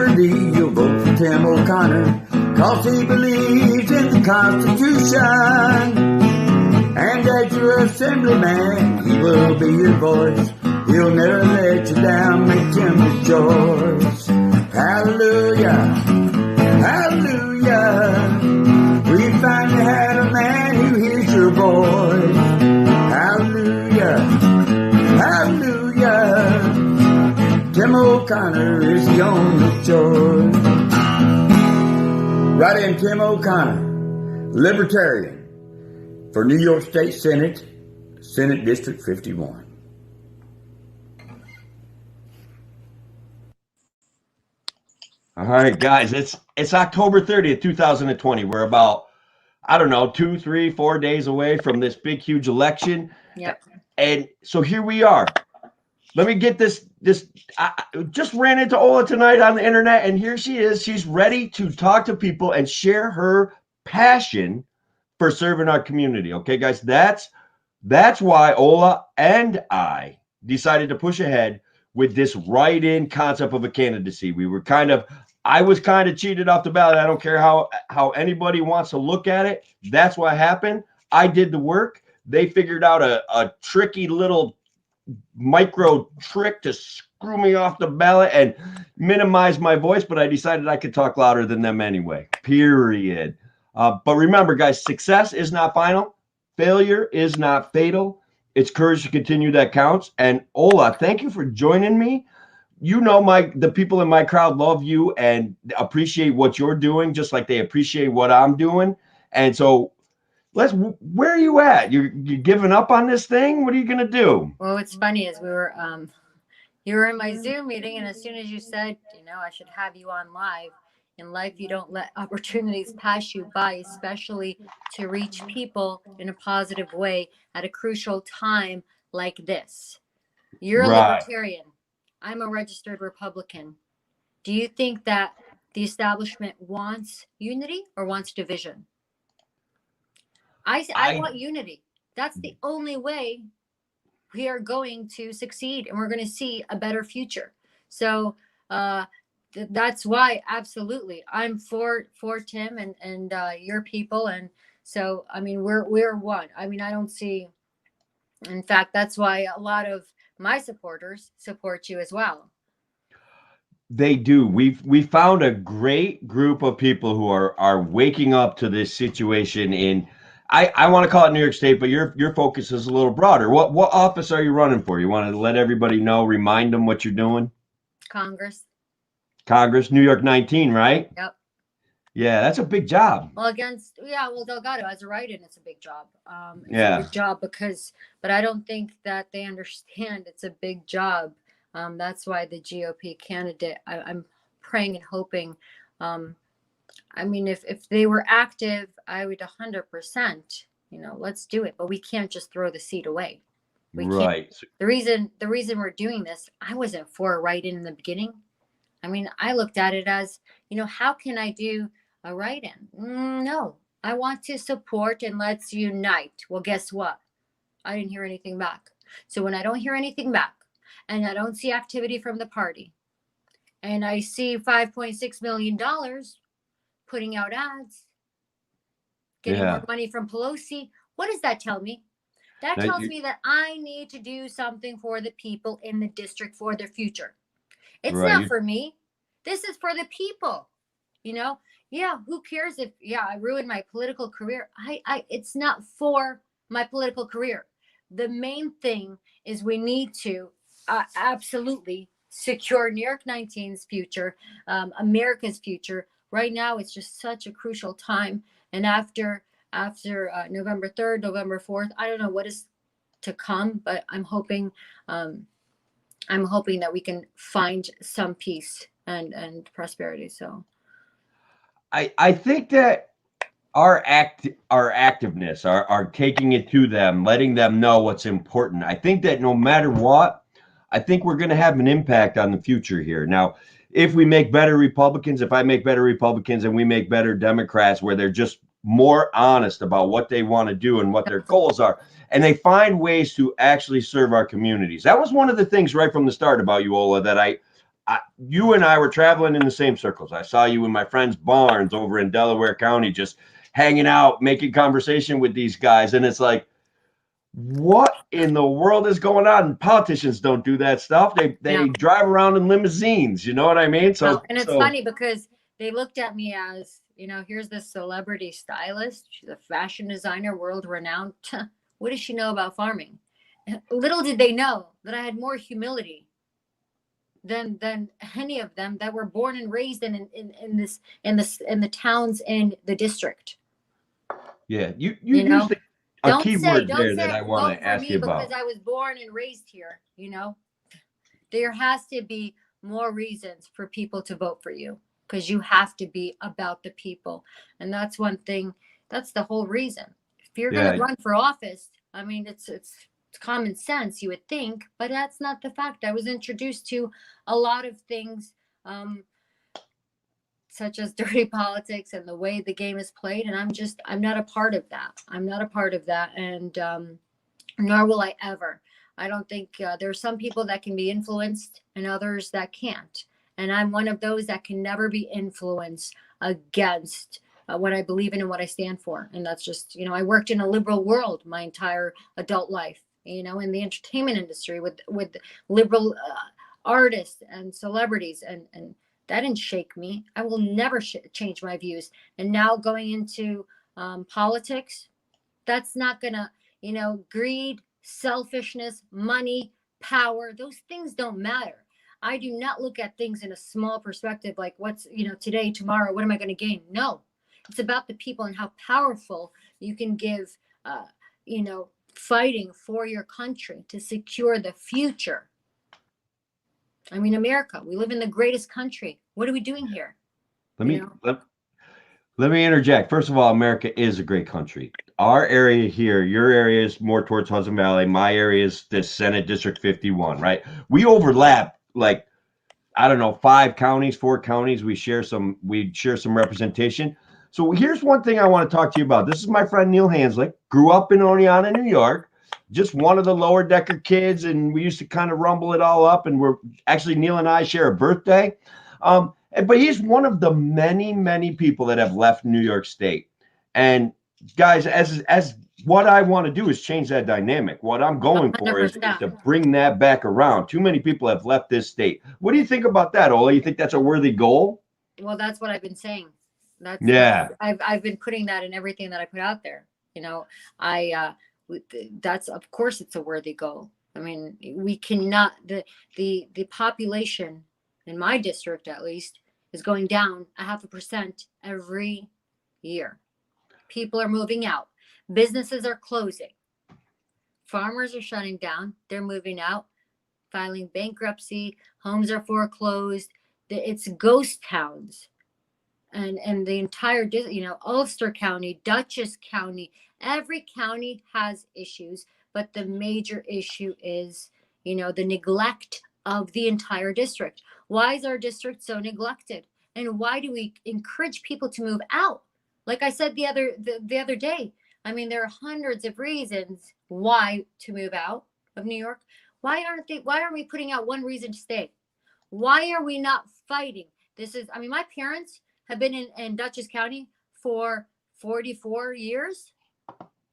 Liberty, you'll vote for Tim O'Connor, 'cause he believes in the Constitution. And as your assemblyman, he will be your voice. He'll never let you down, make him rejoice. Hallelujah, hallelujah. We finally had a man who hears your voice. Hallelujah, hallelujah. Tim O'Connor is the only choice. Write in Tim O'Connor, Libertarian, for New York State Senate, Senate District 51. All right, guys, it's October 30th, 2020. We're about, I don't know, 2, 3, 4 days away from this big, huge election. Yep. And so here we are. Let me get this. I just ran into Ola tonight on the internet, and here she is. She's ready to talk to people and share her passion for serving our community. Okay, guys, that's why Ola and I decided to push ahead with this write-in concept of a candidacy. I was kind of cheated off the ballot. I don't care how anybody wants to look at it. That's what happened. I did the work. They figured out a tricky little micro trick to screw me off the ballot and minimize my voice, but I decided I could talk louder than them anyway, period. But remember, guys, success is not final. Failure is not fatal. It's courage to continue that counts. And Ola, thank you for joining me. You know, the people in my crowd love you and appreciate what you're doing, just like they appreciate what I'm doing. And so where are you at? You're giving up on this thing? What are you going to do? Well, what's funny is you were in my Zoom meeting, and as soon as you said, I should have you on live. In life, you don't let opportunities pass you by, especially to reach people in a positive way at a crucial time like this. You're a libertarian. I'm a registered Republican. Do you think that the establishment wants unity or wants division? I want unity. That's the only way we are going to succeed, and we're going to see a better future. So that's why, absolutely, I'm for Tim and your people. And so, I mean, we're one. I mean, I don't see. In fact, that's why a lot of my supporters support you as well. They do. We found a great group of people who are waking up to this situation in. I want to call it New York State, but your focus is a little broader. What office are you running for? You want to let everybody know, remind them what you're doing? Congress, New York 19, right? Yep. Yeah, that's a big job. Well, Delgado as a write-in, it's a big job. It's a big job but I don't think that they understand it's a big job. That's why the GOP candidate, I'm praying and hoping. I mean, if they were active, I would 100%, let's do it. But we can't just throw the seat away. We can't. The reason we're doing this, I wasn't for a write-in in the beginning. I mean, I looked at it as, how can I do a write-in? No, I want to support and let's unite. Well, guess what? I didn't hear anything back. So when I don't hear anything back and I don't see activity from the party and I see $5.6 million putting out ads, getting more money from Pelosi, what does that tell me? That tells me that I need to do something for the people in the district for their future. It's not for me. This is for the people. Yeah, who cares if I ruined my political career? It's not for my political career. The main thing is we need to absolutely secure New York 19's future, America's future. Right now, it's just such a crucial time. And after November 3rd, November 4th, I don't know what is to come, but I'm hoping that we can find some peace and prosperity. So I think that our activeness, our taking it to them, letting them know what's important. I think that no matter what, I think we're going to have an impact on the future here. Now, if we make better Republicans, if I make better Republicans and we make better Democrats where they're just more honest about what they want to do and what their goals are, and they find ways to actually serve our communities. That was one of the things right from the start about you, Ola, that you and I were traveling in the same circles. I saw you in my friend's barns over in Delaware County, just hanging out, making conversation with these guys. And it's like, what in the world is going on? Politicians don't do that stuff. They drive around in limousines. You know what I mean? So, and it's funny because they looked at me as, here's this celebrity stylist. She's a fashion designer, world renowned. What does she know about farming? Little did they know that I had more humility than any of them that were born and raised in the towns in the district. Yeah, you used a keyword there that I want to ask you about. Because I was born and raised here. There has to be more reasons for people to vote for you, because you have to be about the people, and that's one thing. That's the whole reason. If you're going to run for office, I mean, it's common sense, you would think, but that's not the fact. I was introduced to a lot of things, such as dirty politics and the way the game is played, and I'm not a part of that. I'm not a part of that, and nor will I ever. I don't think there are some people that can be influenced and others that can't, and I'm one of those that can never be influenced against what I believe in and what I stand for. And that's just, I worked in a liberal world my entire adult life, in the entertainment industry with liberal artists and celebrities, and that didn't shake me. I will never change my views. And now going into politics, that's not gonna, greed, selfishness, money, power, those things don't matter. I do not look at things in a small perspective, like what's, today, tomorrow, what am I going to gain? No, it's about the people and how powerful you can give, fighting for your country to secure the future. I mean, America, we live in the greatest country. What are we doing here? Let me interject. First of all, America is a great country. Our area here, your area is more towards Hudson Valley. My area is the Senate District 51, right? We overlap like, I don't know, 4 counties. We share some representation. So here's one thing I want to talk to you about. This is my friend Neil Hanslick, grew up in Oneonta, New York, just one of the lower decker kids, and we used to kind of rumble it all up, and we're actually, Neil and I share a birthday. But he's one of the many, many people that have left New York State. And guys, as what I want to do is change that dynamic. What I'm going for is to bring that back around. Too many people have left this state. What do you think about that, Ola? You think that's a worthy goal? Well, that's what I've been saying. I've been putting that in everything that I put out there. That's, of course, it's a worthy goal. I mean, we cannot, the population in my district, at least, is going down 0.5% every year. People are moving out. Businesses are closing. Farmers are shutting down. They're moving out, filing bankruptcy. Homes are foreclosed. It's ghost towns. And the entire, Ulster County, Dutchess County, every county has issues, but the major issue is, the neglect of the entire district. Why is our district so neglected? And why do we encourage people to move out? Like I said the other day, I mean, there are hundreds of reasons why to move out of New York. Why aren't we putting out one reason to stay? Why are we not fighting? My parents have been in Dutchess County for 44 years.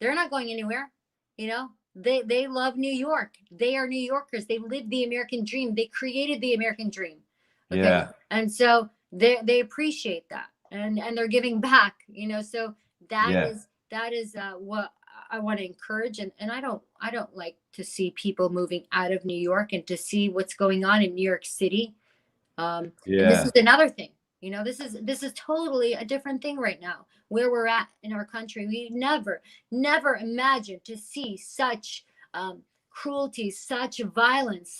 They're not going anywhere. They love New York. They are New Yorkers. They live the American dream. They created the American dream. Okay? Yeah. And so they appreciate that, and they're giving back, so that is what I want to encourage. And I don't like to see people moving out of New York and to see what's going on in New York City. And this is another thing. This is totally a different thing right now, where we're at in our country. We never imagined to see such cruelty, such violence,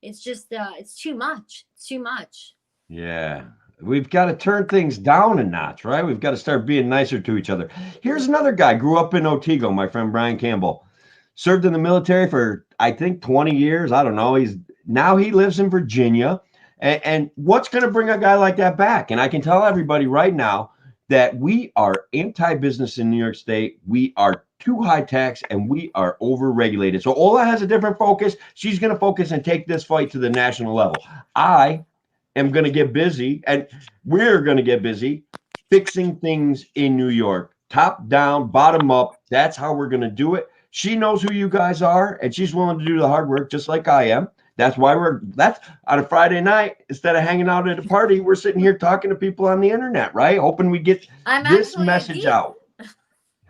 it's too much. It's too much. Yeah. We've got to turn things down a notch, right? We've got to start being nicer to each other. Here's another guy, grew up in Otsego, my friend Brian Campbell. Served in the military for, I think, 20 years. I don't know. Now he lives in Virginia. And what's going to bring a guy like that back? And I can tell everybody right now that we are anti-business in New York State. We are too high tax and we are overregulated. So Ola has a different focus. She's going to focus and take this fight to the national level. I am going to get busy, and we're going to get busy fixing things in New York, top down, bottom up. That's how we're going to do it. She knows who you guys are, and she's willing to do the hard work just like I am. That's why that's on a Friday night, instead of hanging out at a party, we're sitting here talking to people on the internet, right? Hoping we get this message out.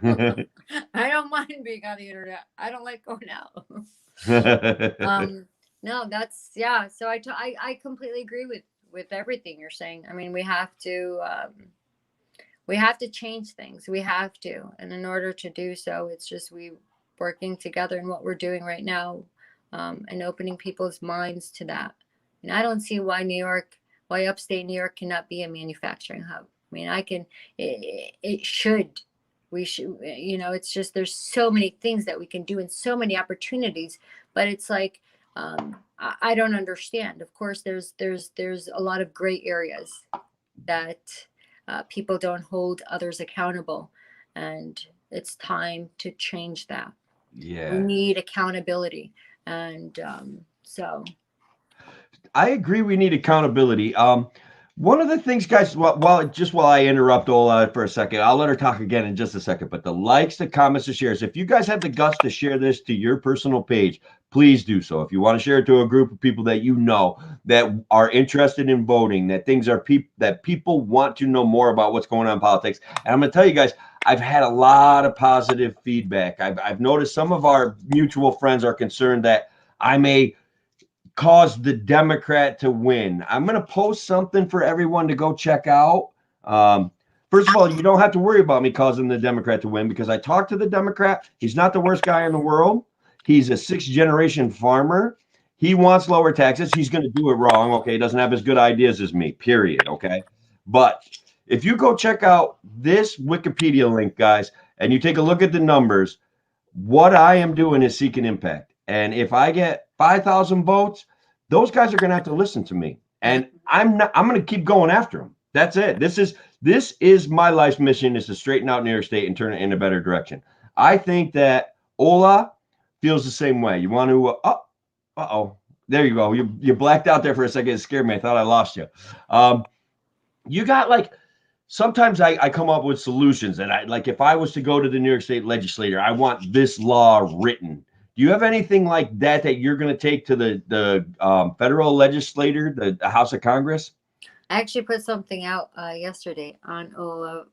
I don't mind being on the internet. I don't like going out. No, that's, yeah. So I completely agree with everything you're saying. I mean, we have to change things. We have to, and in order to do so, it's just we working together and what we're doing right now, and opening people's minds to that. And I don't see why upstate New York cannot be a manufacturing hub. I mean, it should. We should, it's just, there's so many things that we can do and so many opportunities, but it's like, I don't understand. Of course, there's a lot of gray areas that people don't hold others accountable, and it's time to change that. Yeah, we need accountability, and so I agree. We need accountability. One of the things, guys, while I interrupt Ola for a second, I'll let her talk again in just a second. But the likes, the comments, the shares. If you guys have the guts to share this to your personal page, please do so. If you want to share it to a group of people that you know that are interested in voting, that that people want to know more about what's going on in politics. And I'm going to tell you guys, I've had a lot of positive feedback. I've noticed some of our mutual friends are concerned that I may cause the Democrat to win. I'm going to post something for everyone to go check out. First of all, you don't have to worry about me causing the Democrat to win, because I talked to the Democrat. He's not the worst guy in the world. He's a 6th-generation farmer. He wants lower taxes. He's going to do it wrong. Okay. He doesn't have as good ideas as me, period. Okay. But if you go check out this Wikipedia link, guys, and you take a look at the numbers, what I am doing is seeking impact. And if I get 5,000 votes, those guys are going to have to listen to me. And I'm going to keep going after them. That's it. This is my life's mission, is to straighten out New York State and turn it in a better direction. I think that Ola feels the same way. You want to, there you go. You blacked out there for a second. It scared me. I thought I lost you. You got sometimes I come up with solutions, and if I was to go to the New York State legislature, I want this law written. Do you have anything like that you're going to take to the federal legislature, the House of Congress? I actually put something out yesterday on Ola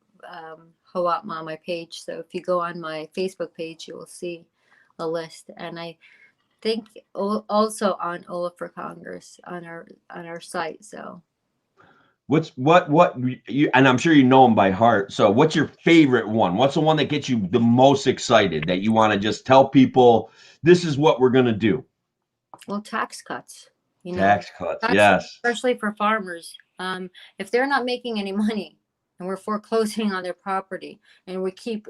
Hawatma on my page. So if you go on my Facebook page, you will see a list. And I think also on Ola for Congress on our site. So what you, and I'm sure you know them by heart. So what's your favorite one? What's the one that gets you the most excited, that you want to just tell people, this is what we're going to do? Well, tax cuts. Tax cuts, yes. Especially for farmers. If they're not making any money and we're foreclosing on their property, and we keep,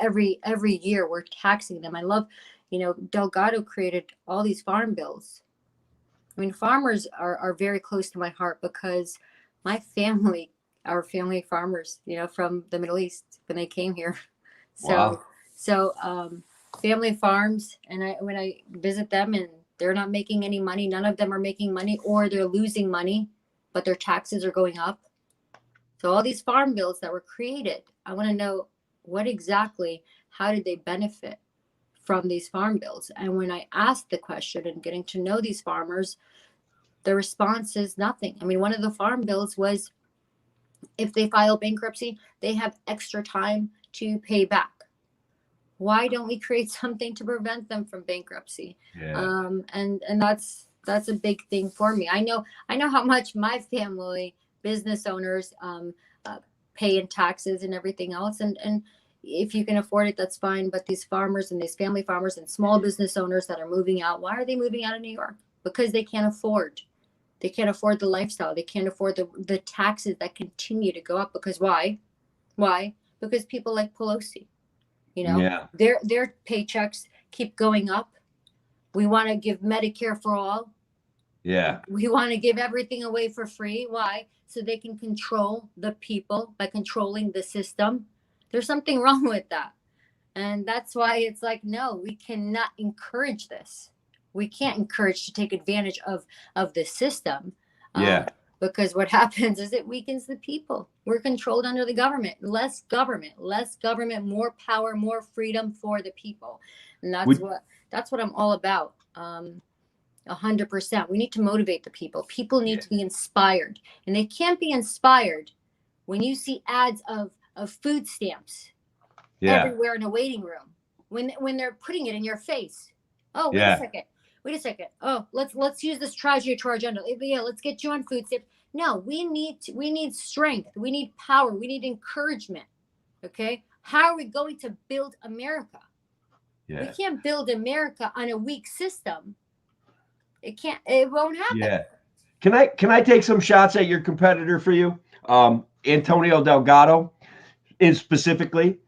every year we're taxing them. I love, Delgado created all these farm bills. I mean, farmers are very close to my heart, because my family, our family farmers, from the Middle East when they came here. Wow. So family farms, and when I visit them and they're not making any money, none of them are making money, or they're losing money, but their taxes are going up. So all these farm bills that were created, I want to know how did they benefit from these farm bills? And when I asked the question and getting to know these farmers, the response is nothing. I mean, one of the farm bills was, if they file bankruptcy, they have extra time to pay back. Why don't we create something to prevent them from bankruptcy? Yeah. And that's a big thing for me. I know how much my family business owners pay in taxes and everything else. And if you can afford it, that's fine. But these farmers and these family farmers and small business owners that are moving out, why are they moving out of New York? Because they can't afford. They can't afford the lifestyle. They can't afford the taxes that continue to go up. Because why? Because people like Pelosi, Yeah. their paychecks keep going up. We want to give Medicare for all. Yeah. We want to give everything away for free. Why? So they can control the people by controlling the system. There's something wrong with that. And that's why it's like, no, we cannot encourage this. We can't encourage to take advantage of the system. Yeah. Because what happens is it weakens the people. We're controlled under the government. Less government, more power, more freedom for the people. And that's what I'm all about. 100%. We need to motivate the people. People need to be inspired. And they can't be inspired when you see ads of food stamps everywhere in a waiting room. When they're putting it in your face. Oh, wait a second. Oh, let's use this tragedy to our agenda. Yeah, let's get you on food stamps. No, we need strength. We need power. We need encouragement. Okay? How are we going to build America? Yeah. We can't build America on a weak system. It won't happen. Yeah. Can I take some shots at your competitor for you? Antonio Delgado specifically.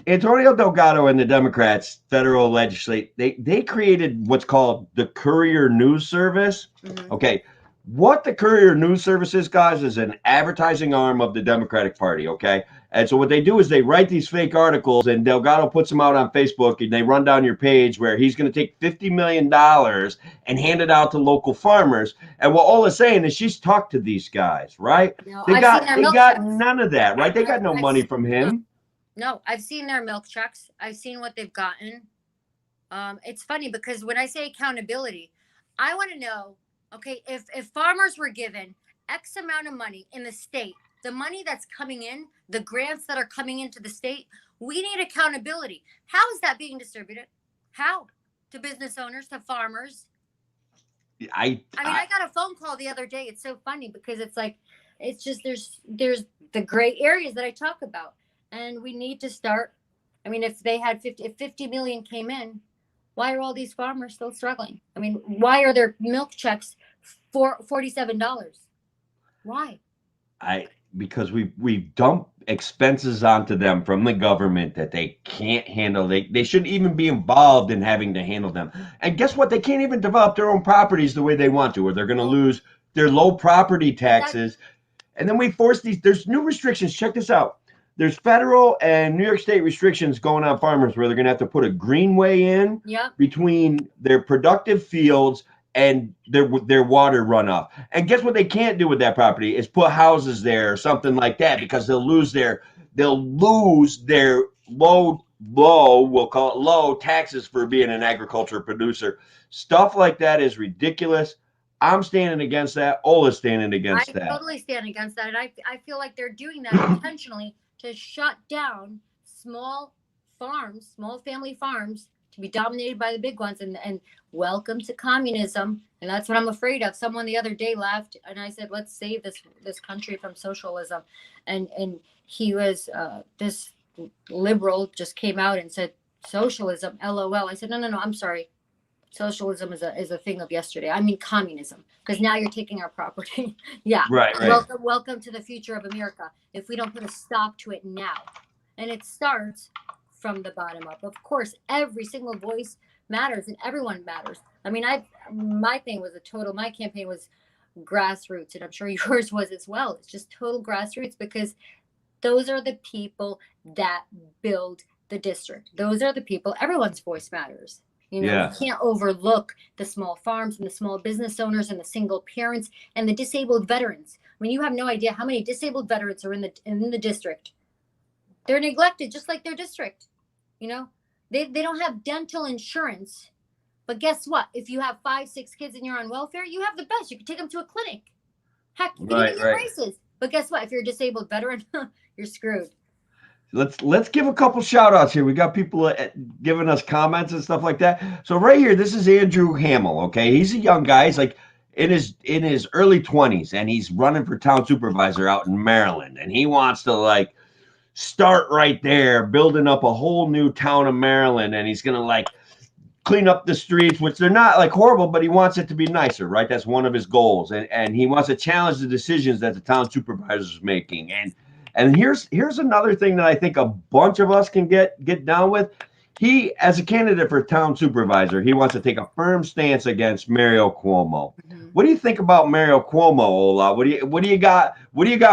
Antonio Delgado and the Democrats, federal legislate, they created what's called the Courier News Service. Mm-hmm. Okay. What the Courier News Service is, guys, is an advertising arm of the Democratic Party, okay? And so what they do is they write these fake articles, and Delgado puts them out on Facebook, and they run down your page where he's going to take $50 million and hand it out to local farmers. And what Ola's saying is she's talked to these guys, right? No, they got none of that, right? They got no money from him. No, I've seen their milk trucks. I've seen what they've gotten. It's funny because when I say accountability, I want to know, okay, if farmers were given X amount of money in the state, the money that's coming in, the grants that are coming into the state, we need accountability. How is that being distributed? How? To business owners, to farmers? I got a phone call the other day. It's so funny because it's like, it's just, there's the gray areas that I talk about. And we need to start. I mean, if 50 million came in, why are all these farmers still struggling? I mean, why are their milk checks for $47? Why? Because we dump expenses onto them from the government that they can't handle. They shouldn't even be involved in having to handle them. And guess what? They can't even develop their own properties the way they want to, or they're going to lose their low property taxes. And then we force there's new restrictions. Check this out. There's federal and New York State restrictions going on farmers where they're going to have to put a greenway in between their productive fields and their water runoff. And guess what they can't do with that property is put houses there or something like that, because they'll lose their low, we'll call it low taxes for being an agriculture producer. Stuff like that is ridiculous. I'm standing against that. Ola's standing against that. I totally stand against that. And I feel like they're doing that intentionally to shut down small family farms to be dominated by the big ones, and welcome to communism. And that's what I'm afraid of. Someone the other day laughed and I said, let's save this country from socialism. And he was, this liberal just came out and said, socialism, LOL. I said, no, I'm sorry. Socialism is a thing of yesterday. I mean, communism, because now you're taking our property. Yeah. Right. Welcome to the future of America. If we don't put a stop to it now, and it starts from the bottom up. Of course, every single voice matters and everyone matters. I mean, my campaign was grassroots, and I'm sure yours was as well. It's just total grassroots, because those are the people that build the district. Those are the people, everyone's voice matters. You know, we can't overlook the small farms and the small business owners and the single parents and the disabled veterans. I mean, you have no idea how many disabled veterans are in the district. They're neglected, just like their district. You know, they don't have dental insurance. But guess what? If you have 5-6 kids and you're on welfare, you have the best. You can take them to a clinic. Heck, you can even get braces. But guess what? If you're a disabled veteran, you're screwed. Let's give a couple shout outs here. We got people giving us comments and stuff like that. So right here, this is Andrew Hamill. Okay. He's a young guy. He's like in his early 20s, and he's running for town supervisor out in Maryland. And he wants to like start right there, building up a whole new town of Maryland. And he's going to like clean up the streets, which they're not like horrible, but he wants it to be nicer, right? That's one of his goals. And he wants to challenge the decisions that the town supervisor is making. And here's another thing that I think a bunch of us can get down with. He, as a candidate for town supervisor, he wants to take a firm stance against Mario Cuomo. Mm-hmm. What do you think about Mario Cuomo, Ola? What do you got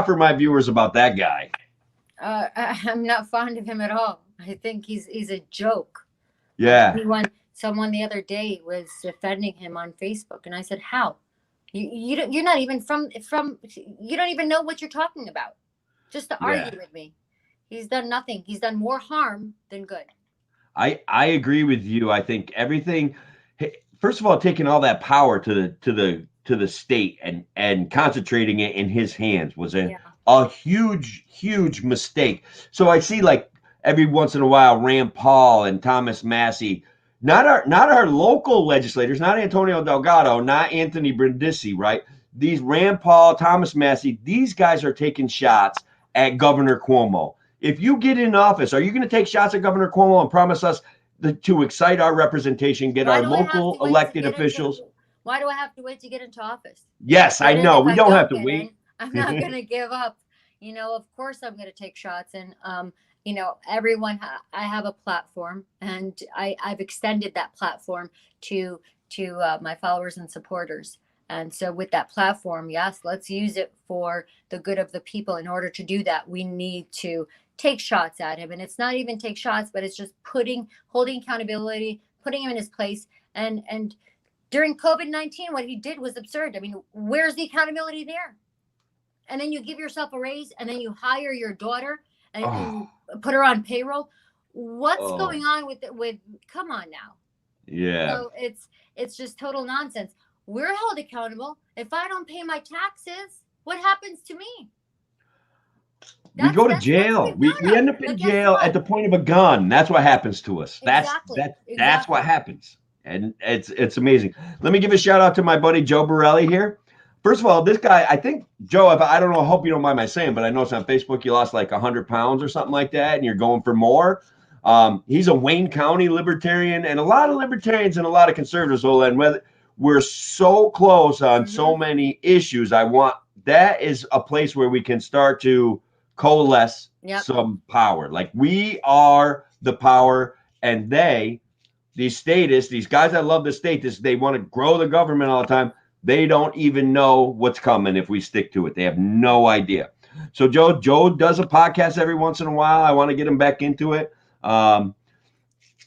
for my viewers about that guy? I'm not fond of him at all. I think he's a joke. Yeah. Someone the other day was defending him on Facebook, and I said, "How? You're not even from you don't even know what you're talking about, just to argue with me." He's done nothing. He's done more harm than good. I agree with you. I think everything, first of all, taking all that power to the state and concentrating it in his hands was a huge mistake. So I see, like, every once in a while, Rand Paul and Thomas Massie, not our local legislators, not Antonio Delgado, not Anthony Brindisi, right? These Rand Paul, Thomas Massie, these guys are taking shots at Governor Cuomo. If you get in office, are you going to take shots at Governor Cuomo and promise us to excite our representation, get our local elected officials? Why do I have to wait to get into office? Yes, I know. We don't have to wait. I'm not going to give up. Of course I'm going to take shots. And, everyone, I have a platform, and I've extended that platform to my followers and supporters. And so with that platform, yes, let's use it for the good of the people. In order to do that, we need to take shots at him. And it's not even take shots, but it's just holding accountability, putting him in his place. And during COVID-19, what he did was absurd. I mean, where's the accountability there? And then you give yourself a raise, and then you hire your daughter and you put her on payroll. What's going on with come on now? Yeah. So it's just total nonsense. We're held accountable. If I don't pay my taxes, what happens to me? We go to jail. We end up in jail at the point of a gun. That's what happens to us. That's what happens. And it's amazing. Let me give a shout out to my buddy Joe Borelli here. First of all, this guy, I think, Joe, I don't know, I hope you don't mind my saying, but I noticed on Facebook you lost like 100 pounds or something like that, and you're going for more. He's a Wayne County libertarian, and a lot of libertarians and a lot of conservatives, whether we're so close on so many issues. That is a place where we can start to coalesce some power. Like, we are the power, and these statists, these guys that love the statists, they want to grow the government all the time. They don't even know what's coming if we stick to it. They have no idea. So Joe does a podcast every once in a while. I want to get him back into it.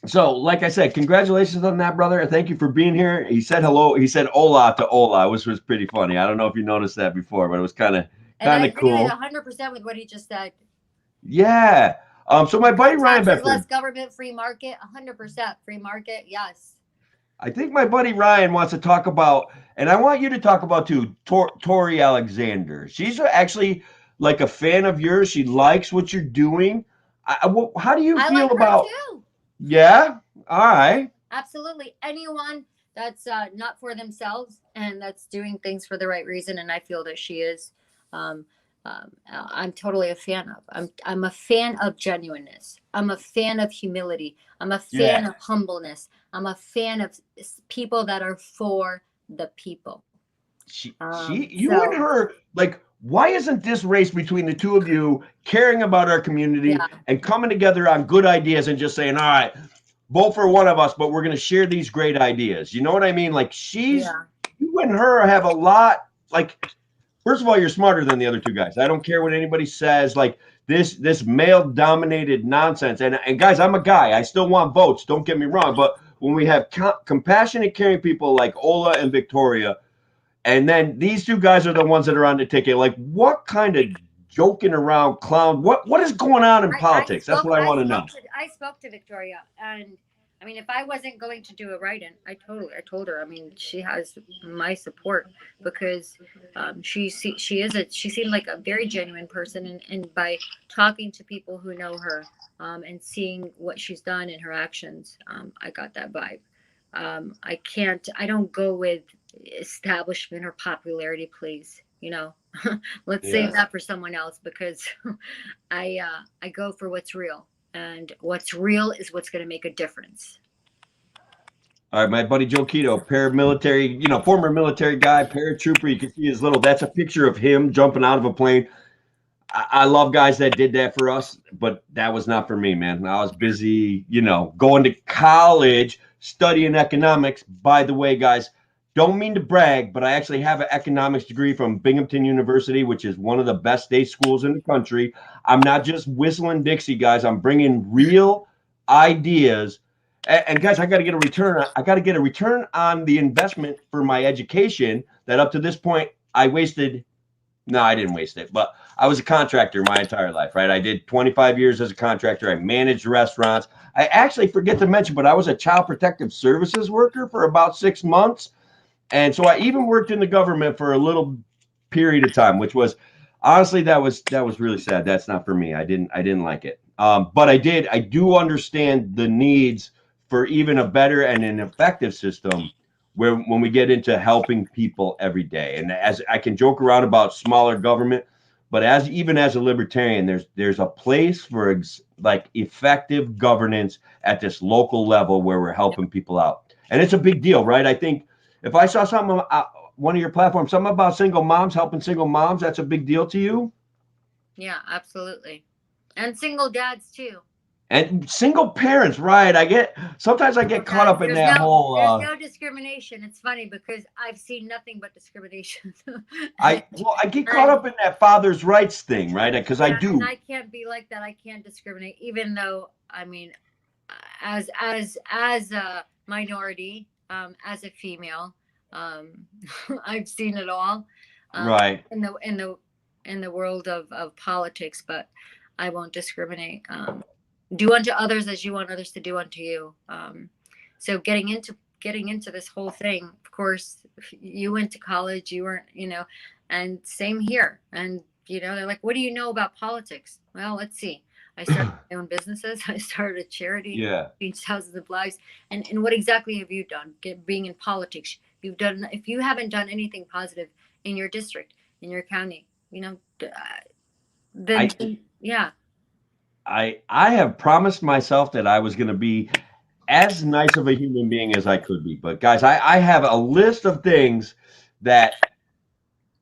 So like I said, congratulations on that, brother. Thank you for being here. He said hello. He said hola to Ola, which was pretty funny. I don't know if you noticed that before, but it was kind of cool. 100% with what he just said. Yeah. So my buddy Ryan Bedford. Less government, free market, 100% free market. Yes. I think my buddy Ryan wants to talk about, and I want you to talk about too, Tori Alexander. She's actually like a fan of yours. She likes what you're doing. How do you feel about? Too. Yeah. All right. Absolutely. Anyone that's not for themselves and that's doing things for the right reason, and I feel that she is. I'm totally a fan of. I'm a fan of genuineness. I'm a fan of humility. I'm a fan of humbleness. I'm a fan of people that are for the people. You and her, like, why isn't this race between the two of you caring about our community and coming together on good ideas and just saying, all right, vote for one of us, but we're going to share these great ideas. You know what I mean? Like, you and her have a lot, like, first of all, you're smarter than the other two guys. I don't care what anybody says. Like, this male-dominated nonsense. And guys, I'm a guy. I still want votes. Don't get me wrong. But when we have compassionate, caring people like Ola and Victoria, and then these two guys are the ones that are on the ticket, like, what kind of joking around clown? What is going on in politics? That's what I want to know. I spoke to Victoria, and I mean, if I wasn't going to do a write-in, I told her. I mean, she has my support because she seemed like a very genuine person, and by talking to people who know her and seeing what she's done in her actions, I got that vibe. I don't go with establishment or popularity, please. Let's save that for someone else, because I go for what's real. And what's real is what's going to make a difference. All right, my buddy Joe Keto, paramilitary, former military guy, paratrooper. You can see his that's a picture of him jumping out of a plane. I love guys that did that for us, but that was not for me, man. I was busy, going to college, studying economics. By the way, guys, don't mean to brag, but I actually have an economics degree from Binghamton University, which is one of the best day schools in the country. I'm not just whistling Dixie, guys. I'm bringing real ideas. And guys, I got to get a return. I got to get a return on the investment for my education that up to this point I wasted. No, I didn't waste it, but I was a contractor my entire life, right? I did 25 years as a contractor. I managed restaurants. I actually forget to mention, but I was a child protective services worker for about 6 months. And so I even worked in the government for a little period of time, which was honestly, that was really sad. That's not for me. I didn't like it. But I do understand the needs for even a better and an effective system where when we get into helping people every day. And as I can joke around about smaller government, but even as a libertarian, there's a place for like effective governance at this local level where we're helping people out. And it's a big deal, right? I think if I saw something one of your platforms, something about single moms, helping single moms, that's a big deal to you? Yeah, absolutely. And single dads too. And single parents, right? Sometimes I get caught up in that whole. There's no discrimination. It's funny because I've seen nothing but discrimination. I get caught up in that father's rights thing, right? Because I do. And I can't be like that. I can't discriminate, even though I mean, as a minority, as a female, I've seen it all. Right. In the world of politics, but I won't discriminate. Do unto others as you want others to do unto you. So getting into this whole thing, of course, you went to college, you weren't, and same here. And, they're like, what do you know about politics? Well, let's see. I started my own businesses. I started a charity. Yeah. Changed thousands of lives. And what exactly have you done? Being in politics, if you haven't done anything positive in your district, in your county, then yeah. I have promised myself that I was going to be as nice of a human being as I could be. But guys, I have a list of things that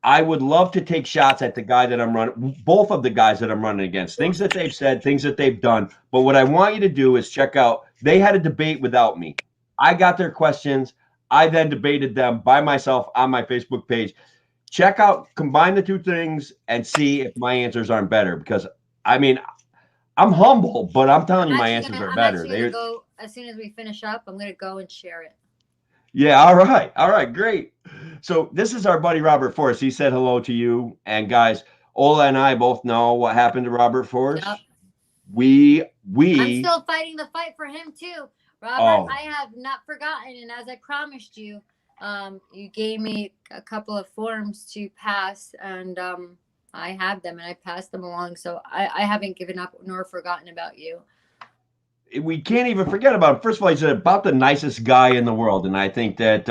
I would love to take shots at the guy that I'm running, both of the guys that I'm running against, things that they've said, things that they've done. But what I want you to do is check out, they had a debate without me. I got their questions. I then debated them by myself on my Facebook page. Check out, combine the two things and see if my answers aren't better. Because, I mean, I'm humble, but I'm telling you, my answers are better. As soon as we finish up, I'm going to go and share it. Yeah. All right. Great. So this is our buddy, Robert Forrest. He said hello to you. And guys, Ola and I both know what happened to Robert Forrest. Yep. I'm still fighting the fight for him too. Robert, I have not forgotten. And as I promised you, you gave me a couple of forms to pass, and I have them and I passed them along. So I haven't given up nor forgotten about you. We can't even forget about him. First of all, he's about the nicest guy in the world. And I think that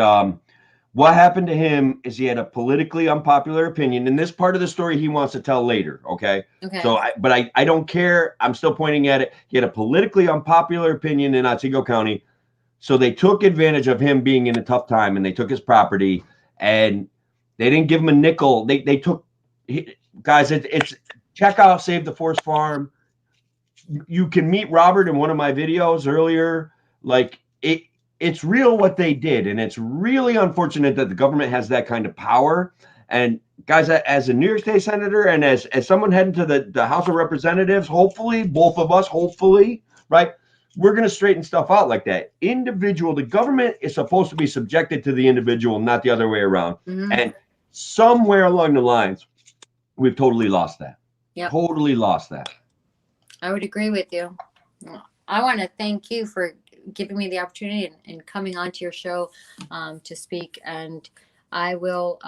what happened to him is he had a politically unpopular opinion. And this part of the story he wants to tell later. Okay. So, I don't care. I'm still pointing at it. He had a politically unpopular opinion in Otsego County. So they took advantage of him being in a tough time, and they took his property, and they didn't give him a nickel. They took, guys, it's check out Save the Forest Farm. You can meet Robert in one of my videos earlier. Like it's real what they did. And it's really unfortunate that the government has that kind of power. And guys, as a New York State Senator and as someone heading to the House of Representatives, hopefully, both of us, right, we're going to straighten stuff out like that. The government is supposed to be subjected to the individual, not the other way around. Mm-hmm. And somewhere along the lines, we've totally lost that. Yeah, totally lost that. I would agree with you. I want to thank you for giving me the opportunity and coming onto your show to speak. And I will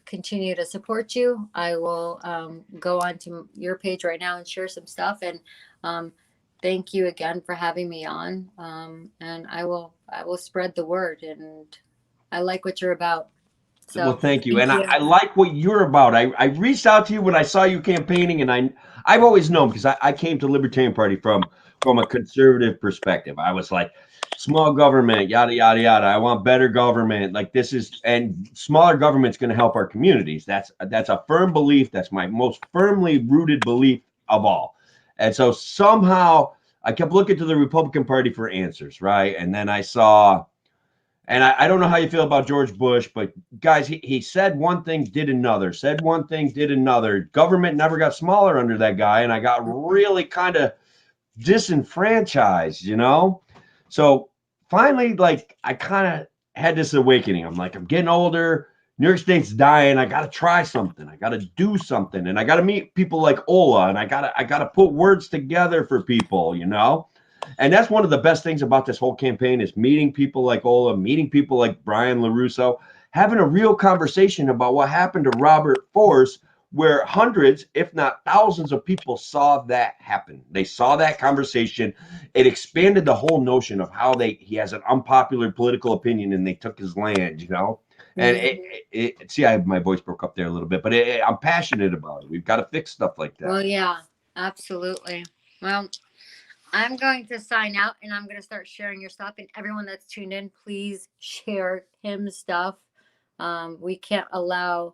continue to support you. I will go onto your page right now and share some stuff. And thank you again for having me on. And I will spread the word. And I like what you're about. So, well, thank you. I like what you're about. I reached out to you when I saw you campaigning, and I've always known, because I came to Libertarian Party from a conservative perspective. I was like, small government, yada, yada, yada. I want better government. Like and smaller government's going to help our communities. That's a firm belief. That's my most firmly rooted belief of all. And so somehow I kept looking to the Republican Party for answers, right? And then I saw And I don't know how you feel about George Bush, but guys, he said one thing, did another, said one thing, did another. Government never got smaller under that guy. And I got really kind of disenfranchised, you know? So finally, like, I kind of had this awakening. I'm like, I'm getting older. New York State's dying. I got to try something. I got to do something. And I got to meet people like Ola. And I got to put words together for people, you know? And that's one of the best things about this whole campaign is meeting people like Ola, meeting people like Brian LaRusso, having a real conversation about what happened to Robert Force, where hundreds, if not thousands of people saw that happen. They saw that conversation. It expanded the whole notion of how he has an unpopular political opinion and they took his land, you know? And see, my voice broke up there a little bit, but I'm passionate about it. We've got to fix stuff like that. Well, yeah, absolutely. Well, I'm going to sign out and I'm going to start sharing your stuff. And everyone that's tuned in, please share Tim's stuff. We can't allow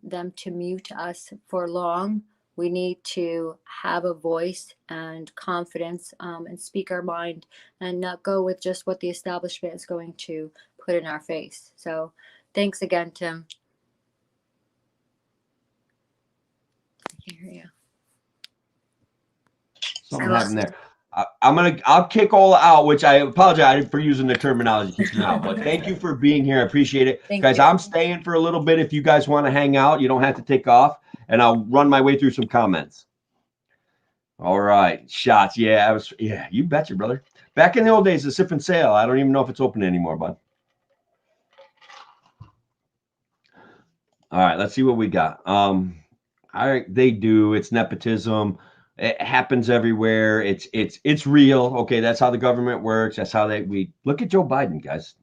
them to mute us for long. We need to have a voice and confidence and speak our mind and not go with just what the establishment is going to put in our face. So thanks again, Tim. I can't hear you. Something happened there. I'll kick Ola out, which I apologize for using the terminology kick him out, but thank you for being here. I appreciate it. Guys, I'm staying for a little bit. If you guys want to hang out, you don't have to take off, and I'll run my way through some comments. All right. Shots. Yeah, you betcha, brother. Back in the old days, the Sip and Sail. I don't even know if it's open anymore, bud. All right, let's see what we got. They do. It's nepotism. It happens everywhere. It's real. Okay, that's how the government works. That's how we look at Joe Biden, guys.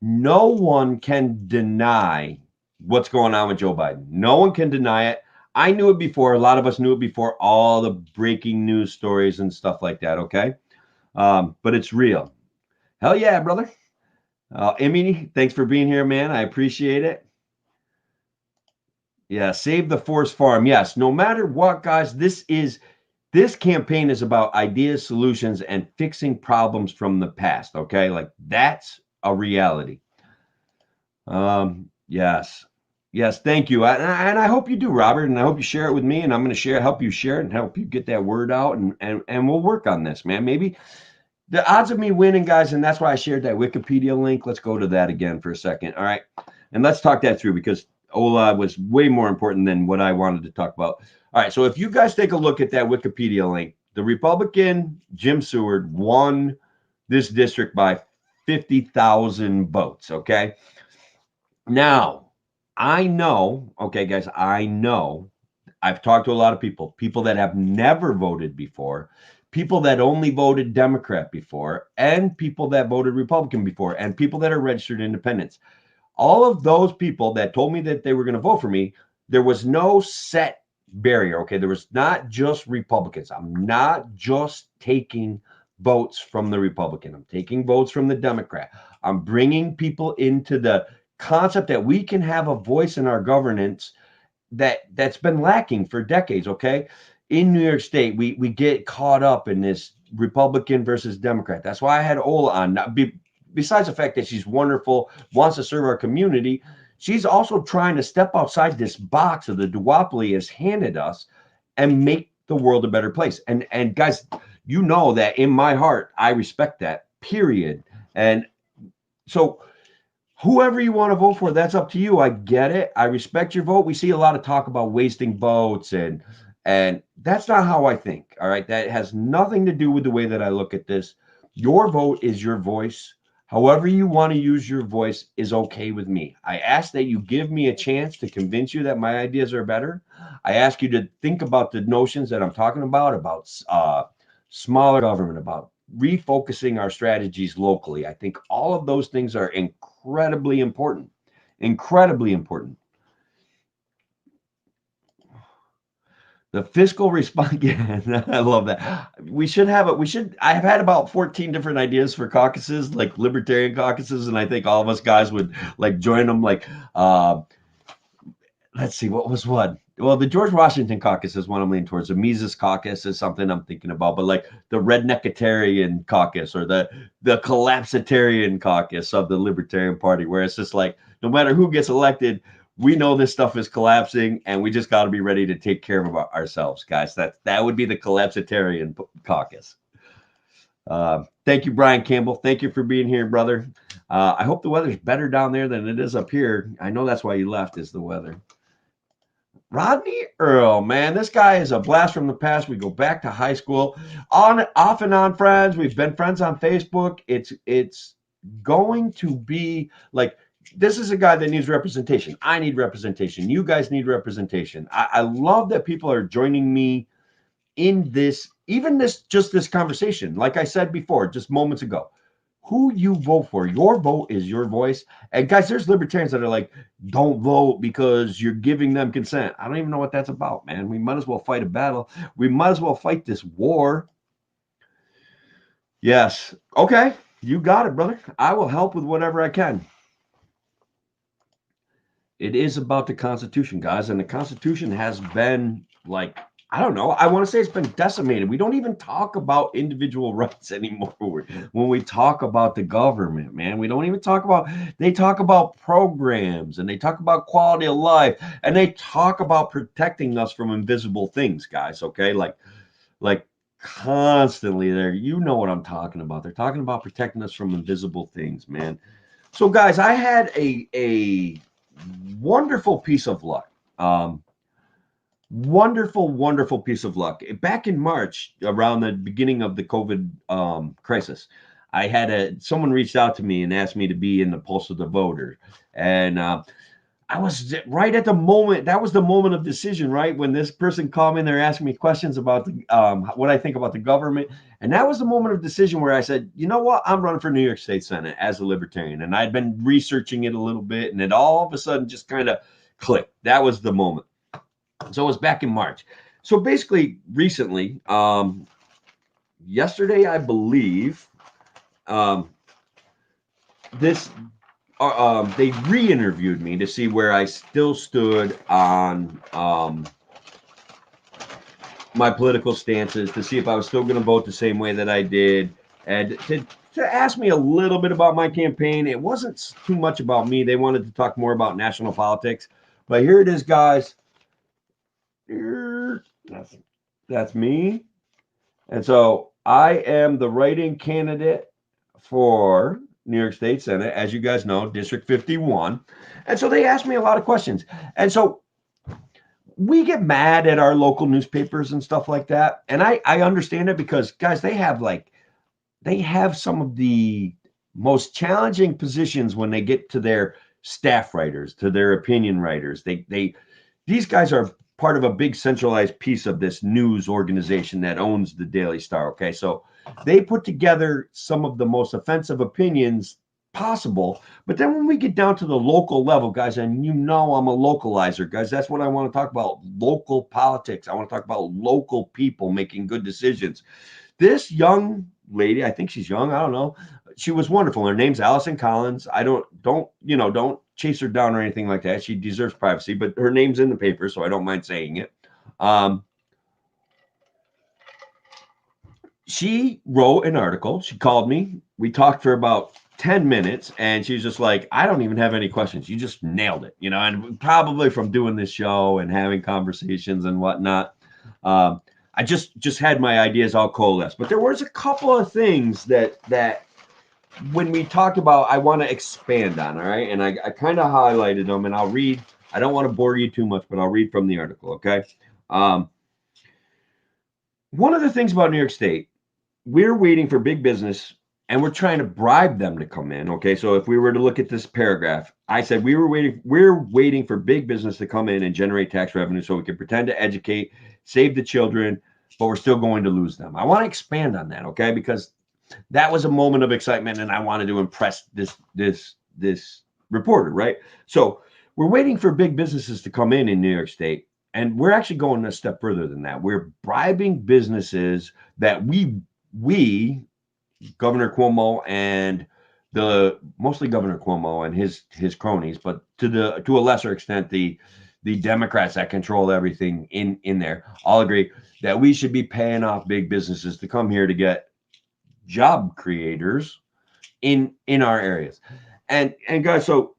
No one can deny what's going on with Joe Biden. No one can deny it. I knew it before. A lot of us knew it before all the breaking news stories and stuff like that. Okay, but it's real. Hell yeah, brother. Emmy, thanks for being here, man. I appreciate it. Yeah, save the Force Farm. Yes, no matter what, guys, this campaign is about ideas, solutions, and fixing problems from the past. Okay, like that's a reality. Yes, thank you, and I hope you do, Robert, and I hope you share it with me, and I'm going to help you share it, and help you get that word out, and we'll work on this, man. Maybe the odds of me winning, guys, and that's why I shared that Wikipedia link. Let's go to that again for a second, all right, and let's talk that through because Ola was way more important than what I wanted to talk about. All right, so if you guys take a look at that Wikipedia link, the Republican Jim Seward won this district by 50,000 votes, okay? Now, I know, okay, guys, I've talked to a lot of people that have never voted before, people that only voted Democrat before, and people that voted Republican before, and people that are registered independents. All of those people that told me that they were going to vote for me, there was no set barrier. Okay. There was not just Republicans. I'm not just taking votes from the Republican. I'm taking votes from the Democrat. I'm bringing people into the concept that we can have a voice in our governance that's been lacking for decades. Okay. In New York State, we get caught up in this Republican versus Democrat. That's why I had Ola on. Besides the fact that she's wonderful, wants to serve our community, she's also trying to step outside this box of the duopoly has handed us and make the world a better place. And guys, you know that in my heart, I respect that, period. And so whoever you want to vote for, that's up to you. I get it. I respect your vote. We see a lot of talk about wasting votes and that's not how I think. All right. That has nothing to do with the way that I look at this. Your vote is your voice. However you want to use your voice is okay with me. I ask that you give me a chance to convince you that my ideas are better. I ask you to think about the notions that I'm talking about smaller government, about refocusing our strategies locally. I think all of those things are incredibly important. Incredibly important. The fiscal response. Yeah, I love that. I have had about 14 different ideas for caucuses, like libertarian caucuses, and I think all of us guys would like join them. Like, let's see, what was one? well, the George Washington caucus is one I'm leaning towards. The Mises caucus is something I'm thinking about, but like the Redneckitarian caucus or the Collapsitarian caucus of the Libertarian Party, where it's just like no matter who gets elected, we know this stuff is collapsing, and we just got to be ready to take care of ourselves, guys. That would be the Collapsitarian caucus. Thank you, Brian Campbell. Thank you for being here, brother. I hope the weather's better down there than it is up here. I know that's why you left, is the weather. Rodney Earl, man, this guy is a blast from the past. We go back to high school, off and on friends. We've been friends on Facebook. It's going to be like, this is a guy that needs representation. I need representation. You guys need representation. I love that people are joining me in this, even this conversation. Like I said before, just moments ago, who you vote for, your vote is your voice. And guys, there's libertarians that are like, don't vote because you're giving them consent. I don't even know what that's about, man. We might as well fight a battle. We might as well fight this war. Yes. Okay. You got it, brother. I will help with whatever I can. It is about the Constitution, guys. And the Constitution has been like, I don't know. I want to say it's been decimated. We don't even talk about individual rights anymore when we talk about the government, man. We don't even talk about, they talk about programs and they talk about quality of life and they talk about protecting us from invisible things, guys. Okay. Like constantly there, you know what I'm talking about. They're talking about protecting us from invisible things, man. So guys, I had a wonderful piece of luck. Wonderful piece of luck. Back in March, around the beginning of the COVID crisis, I had someone reached out to me and asked me to be in the Pulse of the Voter. And I was right at the moment. That was the moment of decision, right? When this person called me and they're asking me questions about what I think about the government. And that was the moment of decision where I said, you know what? I'm running for New York State Senate as a libertarian. And I'd been researching it a little bit, and it all of a sudden just kind of clicked. That was the moment. So it was back in March. So basically, recently, yesterday, I believe, they re-interviewed me to see where I still stood on my political stances, to see if I was still going to vote the same way that I did, and to ask me a little bit about my campaign. It wasn't too much about me. They wanted to talk more about national politics. But here it is, guys. That's me. And so I am the write-in candidate for New York State Senate, as you guys know, District 51. And so they asked me a lot of questions. And so we get mad at our local newspapers and stuff like that. And I understand it because, guys, they have some of the most challenging positions when they get to their staff writers, to their opinion writers. These guys are part of a big centralized piece of this news organization that owns the Daily Star. Okay. So they put together some of the most offensive opinions possible. But then when we get down to the local level, guys, and you know I'm a localizer, guys, that's what I want to talk about. Local politics. I want to talk about local people making good decisions. This young lady, I think she's young, I don't know. She was wonderful. Her name's Allison Collins. I don't chase her down or anything like that. She deserves privacy, but her name's in the paper, so I don't mind saying it. She wrote an article. She called me. We talked for about 10 minutes, and she was just like, I don't even have any questions. You just nailed it, and probably from doing this show and having conversations and whatnot. I just had my ideas all coalesced. But there was a couple of things that when we talked about, I want to expand on, all right? And I kind of highlighted them, and I'll read. I don't want to bore you too much, but I'll read from the article, okay? One of the things about New York State, we're waiting for big business, and we're trying to bribe them to come in, okay? So if we were to look at this paragraph, I said we're waiting for big business to come in and generate tax revenue so we can pretend to educate, save the children, but we're still going to lose them. I want to expand on that, okay? Because that was a moment of excitement, and I wanted to impress this reporter, right? So we're waiting for big businesses to come in New York State, and we're actually going a step further than that. We're bribing businesses that we Governor Cuomo and mostly Governor Cuomo and his cronies, but to a lesser extent the the Democrats that control everything in there all agree that we should be paying off big businesses to come here to get job creators in our areas. And guys, so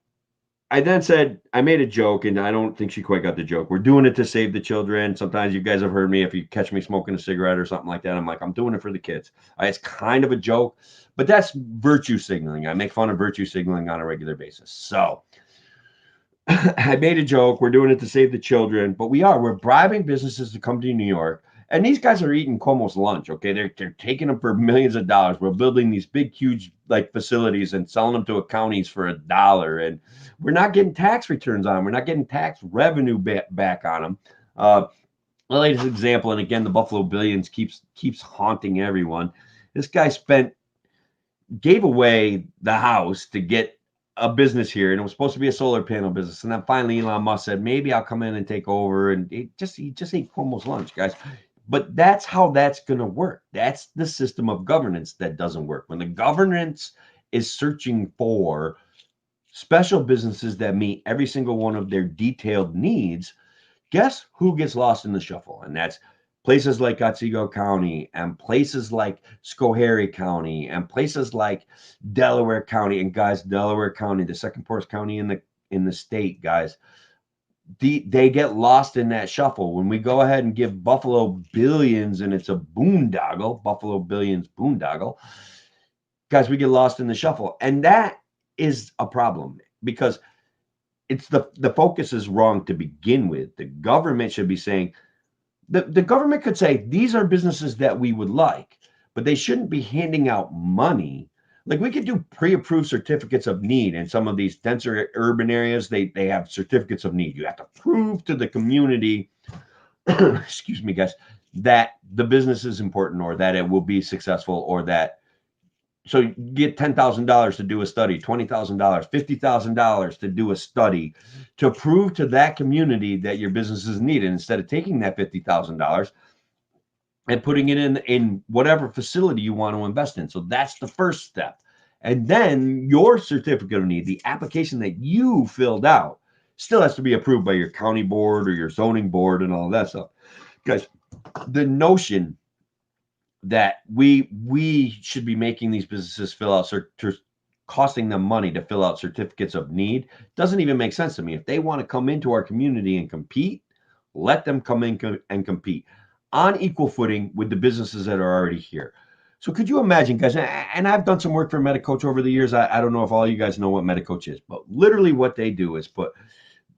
I then said, I made a joke, and I don't think she quite got the joke. We're doing it to save the children. Sometimes you guys have heard me, if you catch me smoking a cigarette or something like that, I'm like, I'm doing it for the kids. It's kind of a joke, but that's virtue signaling. I make fun of virtue signaling on a regular basis. So I made a joke. We're doing it to save the children, but we're bribing businesses to come to New York. And these guys are eating Cuomo's lunch, okay? They're taking them for millions of dollars. We're building these big, huge like facilities and selling them to counties for $1, and we're not getting tax returns on them. We're not getting tax revenue back on them. The latest example, and again, the Buffalo Billions keeps haunting everyone. This guy gave away the house to get a business here, and it was supposed to be a solar panel business. And then finally, Elon Musk said, maybe I'll come in and take over. And he just ate Cuomo's lunch, guys. But that's how that's going to work. That's the system of governance that doesn't work. When the governance is searching for special businesses that meet every single one of their detailed needs, guess who gets lost in the shuffle? And that's places like Otsego County and places like Schoharie County and places like Delaware County. And guys, Delaware County, the second poorest county in the state, guys, they get lost in that shuffle. When we go ahead and give Buffalo billions, and it's a boondoggle, Buffalo Billions boondoggle, guys, we get lost in the shuffle. And that is a problem, because it's the focus is wrong to begin with. The government should be saying, the government could say, these are businesses that we would like, but they shouldn't be handing out money. Like, we could do pre-approved certificates of need in some of these denser urban areas. They have certificates of need. You have to prove to the community, excuse me, guys, that the business is important, or that it will be successful, or that. So you get $10,000 to do a study, $20,000, $50,000 to do a study to prove to that community that your business is needed, instead of taking that $50,000 and putting it in whatever facility you want to invest in. So that's the first step. And then your certificate of need, the application that you filled out, still has to be approved by your county board or your zoning board and all that stuff. Guys, the notion that we should be making these businesses fill out, costing them money to fill out certificates of need, doesn't even make sense to me. If they want to come into our community and compete, let them come in and compete on equal footing with the businesses that are already here. So could you imagine, guys, and I've done some work for MediCoach over the years. I don't know if all you guys know what MediCoach is, but literally what they do is put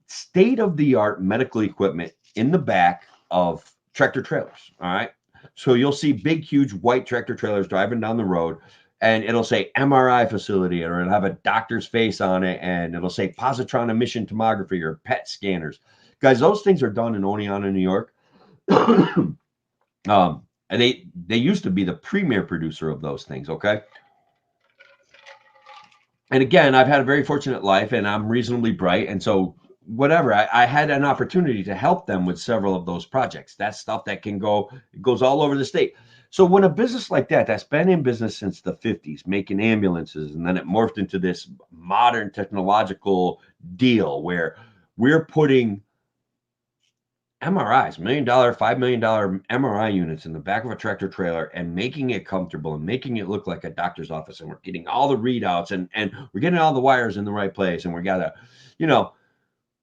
state-of-the-art medical equipment in the back of tractor trailers, all right? So you'll see big, huge white tractor trailers driving down the road, and it'll say MRI facility, or it'll have a doctor's face on it, and it'll say positron emission tomography or PET scanners. Guys, those things are done in Oneonta, New York. And they used to be the premier producer of those things, okay? And again, I've had a very fortunate life, and I'm reasonably bright, and so whatever, I had an opportunity to help them with several of those projects. That's stuff that goes all over the state. So when a business like that's been in business since the 50s, making ambulances, and then it morphed into this modern technological deal where we're putting MRIs, $1 million, $5 million MRI units in the back of a tractor trailer, and making it comfortable and making it look like a doctor's office. And we're getting all the readouts, and we're getting all the wires in the right place. And we got to,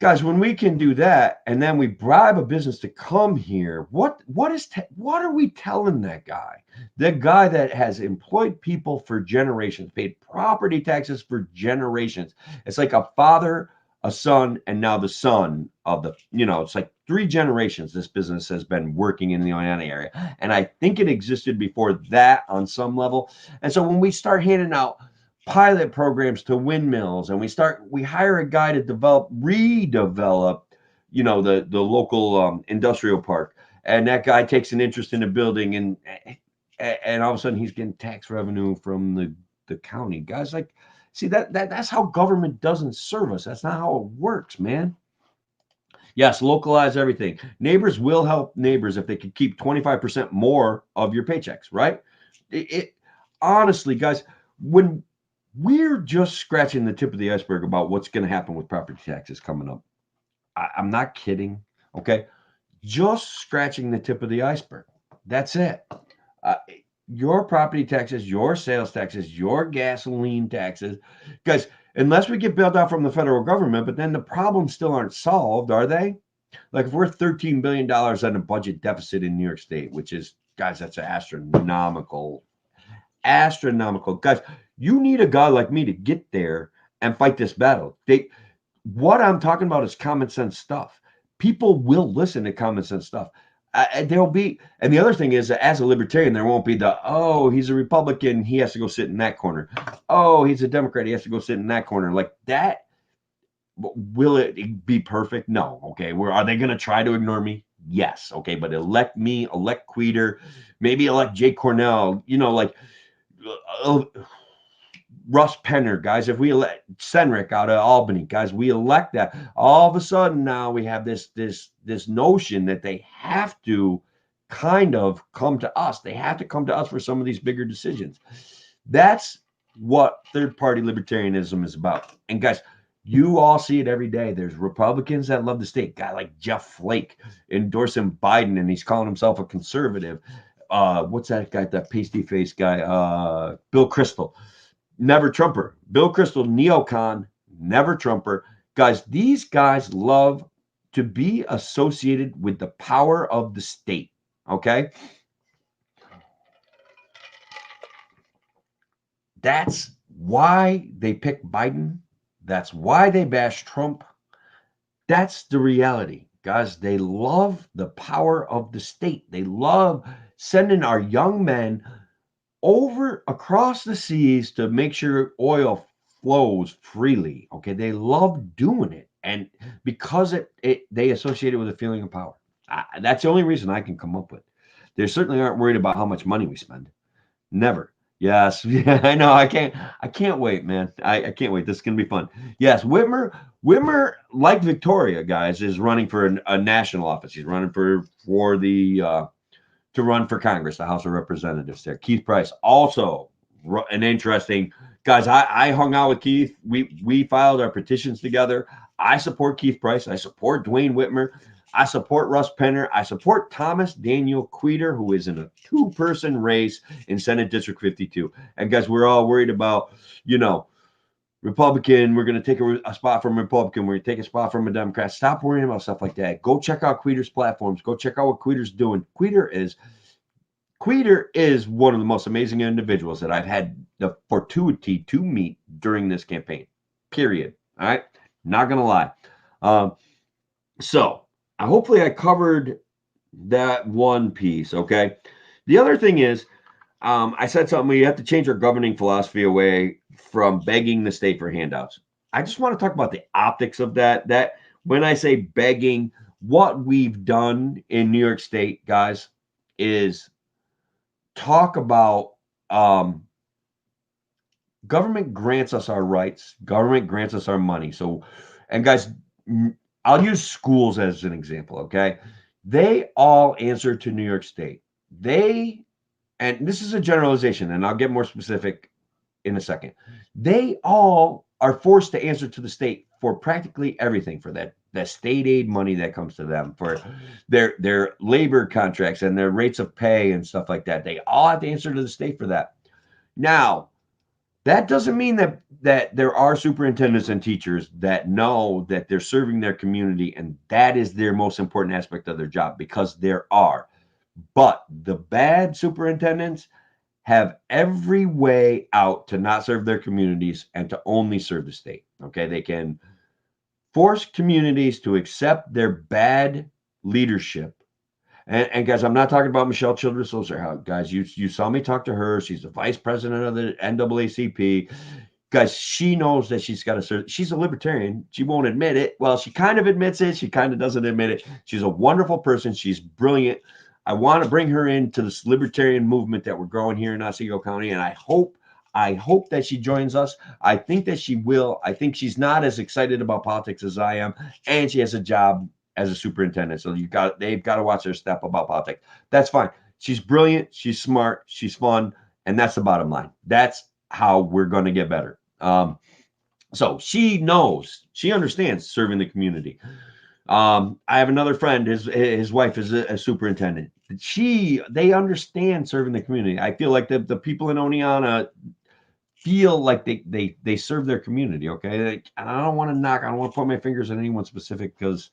guys, when we can do that, and then we bribe a business to come here, what are we telling that guy? That guy that has employed people for generations, paid property taxes for generations. It's like a father, a son, and now the son of the, it's like 3 generations this business has been working in the Oneonta area. And I think it existed before that on some level. And so when we start handing out pilot programs to windmills, and we hire a guy to redevelop, the local industrial park, and that guy takes an interest in the building, and all of a sudden he's getting tax revenue from the county. Guys, like, see, that's how government doesn't serve us. That's not how it works, man. Yes, localize everything. Neighbors will help neighbors if they could keep 25% more of your paychecks, right? Honestly, guys, when we're just scratching the tip of the iceberg about what's going to happen with property taxes coming up. I'm not kidding. Okay. Just scratching the tip of the iceberg. That's it. Uh, your property taxes, your sales taxes, your gasoline taxes, guys, unless we get bailed out from the federal government, but then the problems still aren't solved, are they? Like if we're $13 billion on a budget deficit in New York State, which is, guys, that's astronomical. Astronomical. Guys, you need a guy like me to get there and fight this battle. What I'm talking about is common sense stuff. People will listen to common sense stuff. There'll be, and the other thing is that as a libertarian, there won't be the, oh, he's a Republican, he has to go sit in that corner. Oh, he's a Democrat, he has to go sit in that corner. Like that. Will it be perfect? No. Okay. Are they going to try to ignore me? Yes. Okay. But elect me, elect Queter, maybe elect Jake Cornell, like Russ Penner, guys. If we elect Senric out of Albany, guys, we elect that. All of a sudden now we have this notion that they have to kind of come to us. They have to come to us for some of these bigger decisions. That's what third-party libertarianism is about. And guys, you all see it every day. There's Republicans that love the state. Guy like Jeff Flake endorsing Biden, and he's calling himself a conservative. What's that guy? That pasty face guy? Bill Kristol, never Trumper. Bill Kristol, neocon, never Trumper. Guys, these guys love to be associated with the power of the state. Okay. That's why they pick Biden. That's why they bash Trump. That's the reality, guys. They love the power of the state. They love sending our young men over across the seas to make sure oil flows freely. Okay, they love doing it, and because they associate it with a feeling of power. That's the only reason I can come up with. They certainly aren't worried about how much money we spend. Never. Yes, yeah, I know. I can't wait, man. I can't wait. This is gonna be fun. Yes, Whitmer, like Victoria, guys, is running for a national office. He's running for the to run for Congress, the House of Representatives. There, Keith Price, also an interesting guys. I hung out with Keith. We filed our petitions together. I support Keith Price. I support Dwayne Whitmer. I support Russ Penner. I support Thomas Daniel Queter, who is in a two-person race in Senate District 52. And guys, we're all worried about, Republican. We're going to take a spot from a Republican. We're going to take a spot from a Democrat. Stop worrying about stuff like that. Go check out Queter's platforms. Go check out what Queter's doing. Queter is one of the most amazing individuals that I've had the fortuity to meet during this campaign. Period. All right. Not going to lie. So hopefully I covered that one piece. Okay. The other thing is, I said something. We have to change our governing philosophy away from begging the state for handouts. I just want to talk about the optics of that. That when I say begging, what we've done in New York State, guys, is talk about government grants us our rights. Government grants us our money. So, and guys, I'll use schools as an example, okay? They all answer to New York State. And this is a generalization, and I'll get more specific in a second. They all are forced to answer to the state for practically everything, for that state aid money that comes to them, for their labor contracts and their rates of pay and stuff like that. They all have to answer to the state for that. Now, that doesn't mean that there are superintendents and teachers that know that they're serving their community and that is their most important aspect of their job, because there are. But the bad superintendents have every way out to not serve their communities and to only serve the state. Okay, they can force communities to accept their bad leadership. And guys, I'm not talking about Michelle Childress Osterhout. Guys, you saw me talk to her. She's the vice president of the NAACP. Guys, she knows that she's got to serve. She's a libertarian. She won't admit it. Well, she kind of admits it. She kind of doesn't admit it. She's a wonderful person. She's brilliant. I want to bring her into this libertarian movement that we're growing here in Otsego County, and I hope that she joins us. I think that she will. I think she's not as excited about politics as I am, and she has a job as a superintendent. So they've got to watch their step about politics. That's fine. She's brilliant. She's smart. She's fun. And that's the bottom line. That's how we're going to get better. So she knows, she understands serving the community. I have another friend. His wife is a superintendent. They understand serving the community. I feel like the people in Oneonta feel like they serve their community. Okay, I don't want to knock. I don't want to point my fingers at anyone specific, because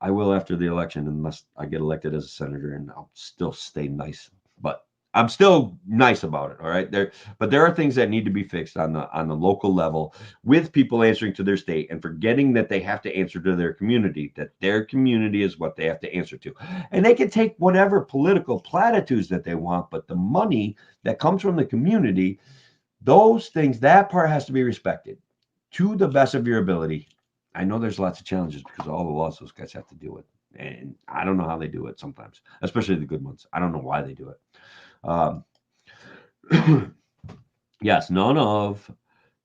I will after the election, unless I get elected as a senator, and I'll still stay nice. But I'm still nice about it. All right. But there are things that need to be fixed on the local level, with people answering to their state and forgetting that they have to answer to their community, that their community is what they have to answer to. And they can take whatever political platitudes that they want, but the money that comes from the community, those things, that part has to be respected to the best of your ability. I know there's lots of challenges because of all the laws those guys have to deal with. And I don't know how they do it sometimes, especially the good ones. I don't know why they do it. Yes, none of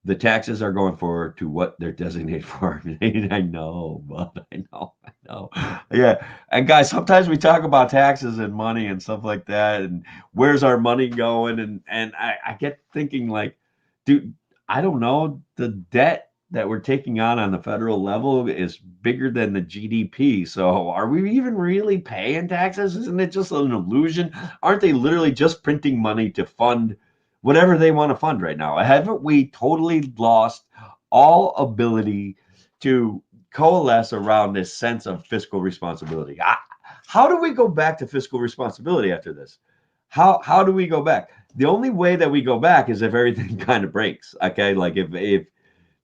the taxes are going forward to what they're designated for. I know, but I know. Yeah. And guys, sometimes we talk about taxes and money and stuff like that, and where's our money going? And I get thinking, like, dude, I don't know. The debt that we're taking on the federal level is bigger than the GDP. So are we even really paying taxes? Isn't it just an illusion? Aren't they literally just printing money to fund whatever they want to fund right now? Haven't we totally lost all ability to coalesce around this sense of fiscal responsibility? How do we go back to fiscal responsibility after this? How do we go back? The only way that we go back is if everything kind of breaks. Okay, like if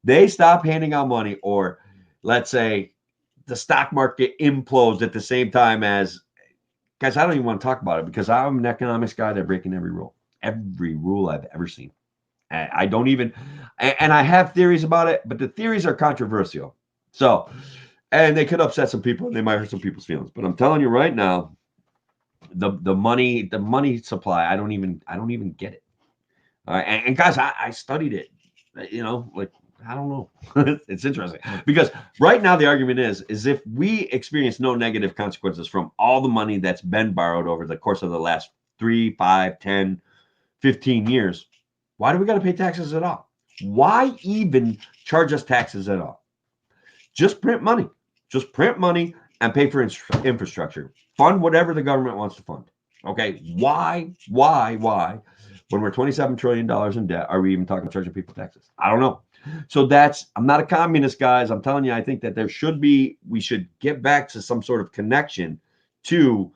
they stop handing out money, or let's say the stock market implodes at the same time as, guys, I don't even want to talk about it because I'm an economics guy. They're breaking every rule I've ever seen. I don't even, and I have theories about it, but the theories are controversial. So, and they could upset some people, and they might hurt some people's feelings. But I'm telling you right now, the money supply, I don't even get it. All right, and guys, I studied it. Like, I don't know. It's interesting because right now the argument is if we experience no negative consequences from all the money that's been borrowed over the course of the last 3, 5, 10, 15 years, why do we got to pay taxes at all? Why even charge us taxes at all? Just print money. Just print money and pay for infrastructure. Fund whatever the government wants to fund. Okay, why, when we're $27 trillion in debt, are we even talking about charging people taxes? I don't know. So I'm not a communist, guys. I'm telling you, I think that we should get back to some sort of connection to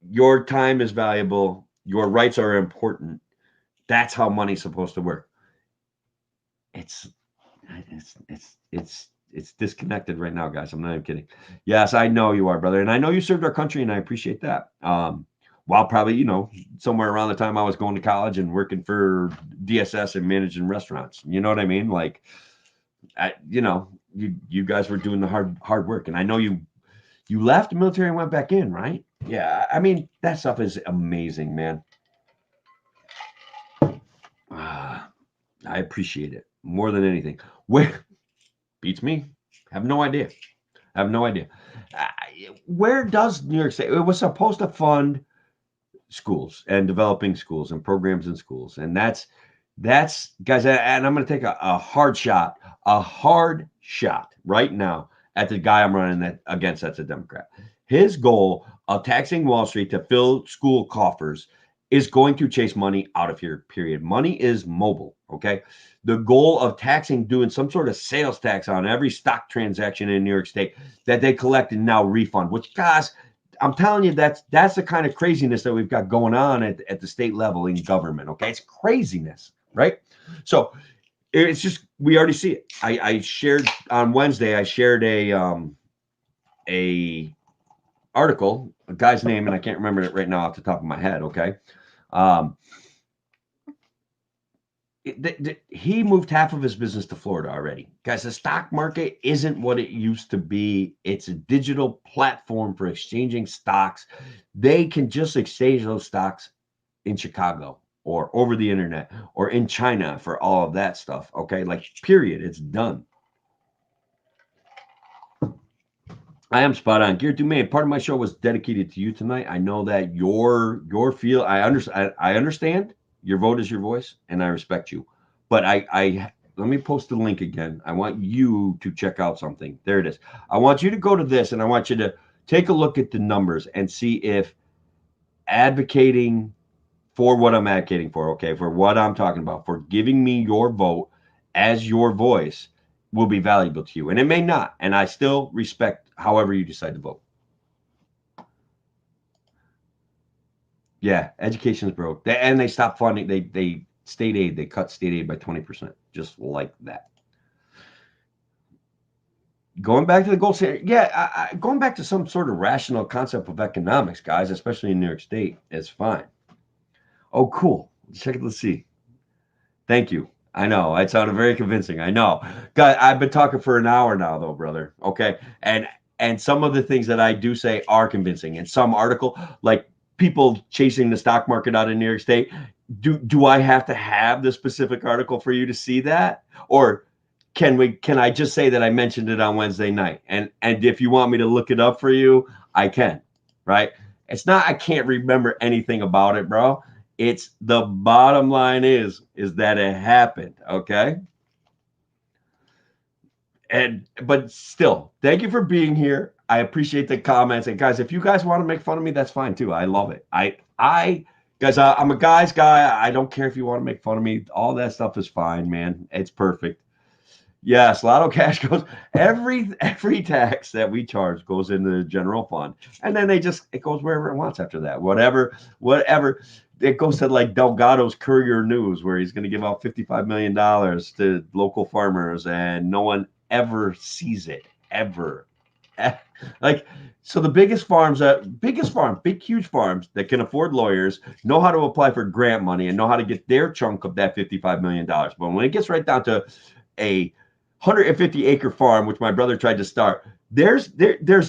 your time is valuable. Your rights are important. That's how money's supposed to work. It's disconnected right now, guys. I'm not even kidding. Yes, I know you are, brother. And I know you served our country, and I appreciate that. While probably, somewhere around the time I was going to college and working for DSS and managing restaurants. You know what I mean? Like, you guys were doing the hard work. And I know you left the military and went back in, right? Yeah. I mean, that stuff is amazing, man. I appreciate it more than anything. Where beats me? Have no idea. Where does New York State? It was supposed to fund schools and developing schools and programs in schools, and that's guys. And I'm going to take a hard shot right now at the guy I'm running against. That's a Democrat. His goal of taxing Wall Street to fill school coffers is going to chase money out of here, period. Money is mobile, okay? The goal of doing some sort of sales tax on every stock transaction in New York State that they collect and now refund, which, guys, I'm telling you, that's the kind of craziness that we've got going on at the state level in government, okay? It's craziness, right? So it's just, we already see it. I shared on Wednesday, a article, a guy's name, and I can't remember it right now off the top of my head, okay? He moved half of his business to Florida already. Guys, the stock market isn't what it used to be. It's a digital platform for exchanging stocks. They can just exchange those stocks in Chicago or over the internet or in China for all of that stuff, okay? Like, period. It's done. I am spot on. Gear Dumaine, part of my show was dedicated to you tonight. I know that your I understand. Your vote is your voice, and I respect you. But I let me post the link again. I want you to check out something. There it is. I want you to go to this, and I want you to take a look at the numbers and see if advocating for what I'm advocating for, okay, for what I'm talking about, for giving me your vote as your voice will be valuable to you. And it may not. And I still respect however you decide to vote. Yeah, education is broke. And they stopped funding. They state aid. They cut state aid by 20%, just like that. Going back to the gold standard, yeah, going back to some sort of rational concept of economics, guys, especially in New York State, is fine. Oh, cool. Check it. Let's see. Thank you. I know it sounded very convincing. I know. God, I've been talking for an hour now, though, brother. Okay, and some of the things that I do say are convincing. And some article, like people chasing the stock market out of New York State, do I have to have the specific article for you to see that, or can I just say that I mentioned it on Wednesday night? And if you want me to look it up for you, I can. Right? It's not I can't remember anything about it, bro. It's the bottom line is that it happened, okay? But still, thank you for being here. I appreciate the comments. And guys, if you guys want to make fun of me, that's fine too. I love it. Guys, I'm a guy's guy. I don't care if you want to make fun of me. All that stuff is fine, man. It's perfect. Yes, Lotto Cash goes, every tax that we charge goes into the general fund. And then it goes wherever it wants after that. Whatever. It goes to like Delgado's Courier News, where he's going to give out $55 million to local farmers, and no one ever sees it, ever. Like, so the biggest farms, big, huge farms that can afford lawyers know how to apply for grant money and know how to get their chunk of that $55 million. But when it gets right down to a 150-acre farm, which my brother tried to start, there's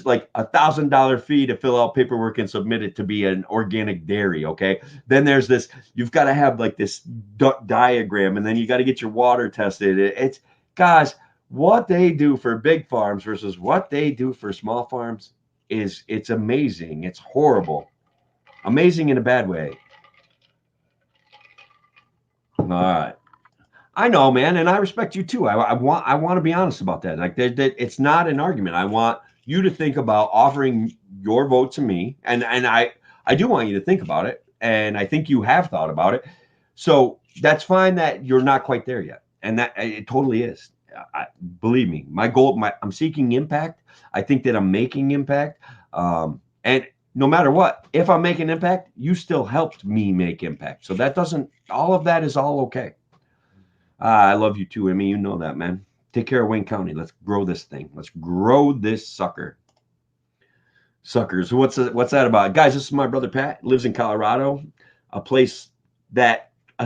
like $1,000 fee to fill out paperwork and submit it to be an organic dairy. Okay, then there's this, you've got to have like this diagram, and then you got to get your water tested. It's, guys, what they do for big farms versus what they do for small farms it's amazing. It's horrible. Amazing in a bad way. All right. I know, man, and I respect you too. I want to be honest about that. Like, it's not an argument. I want you to think about offering your vote to me, and I do want you to think about it, and I think you have thought about it. So that's fine that you're not quite there yet, and that it totally is. Believe me, my goal, I'm seeking impact. I think that I'm making impact, and no matter what, if I'm making impact, you still helped me make impact. So all of that is all okay. I love you too, Emmy. You know that, man. Take care of Wayne County. Let's grow this thing. Let's grow this sucker. Suckers. What's that about? Guys, this is my brother Pat. Lives in Colorado, a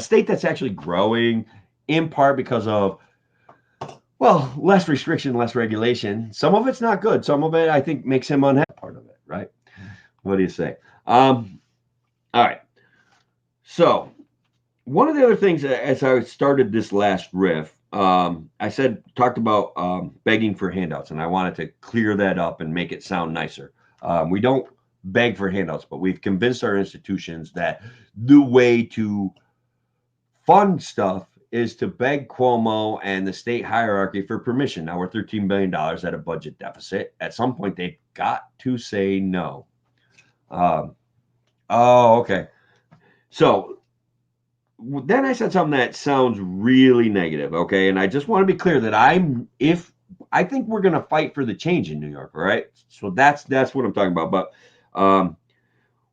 state that's actually growing, in part because of, well, less restriction, less regulation. Some of it's not good. Some of it, I think, makes him unhappy. Part of it, right? What do you say? All right. So, one of the other things, as I started this last riff, I talked about begging for handouts, and I wanted to clear that up and make it sound nicer. We don't beg for handouts, but we've convinced our institutions that the way to fund stuff is to beg Cuomo and the state hierarchy for permission. Now we're $13 billion at a budget deficit. At some point, they've got to say no. Okay. So then I said something that sounds really negative, okay? And I just want to be clear that I think we're going to fight for the change in New York, all right? So that's what I'm talking about. But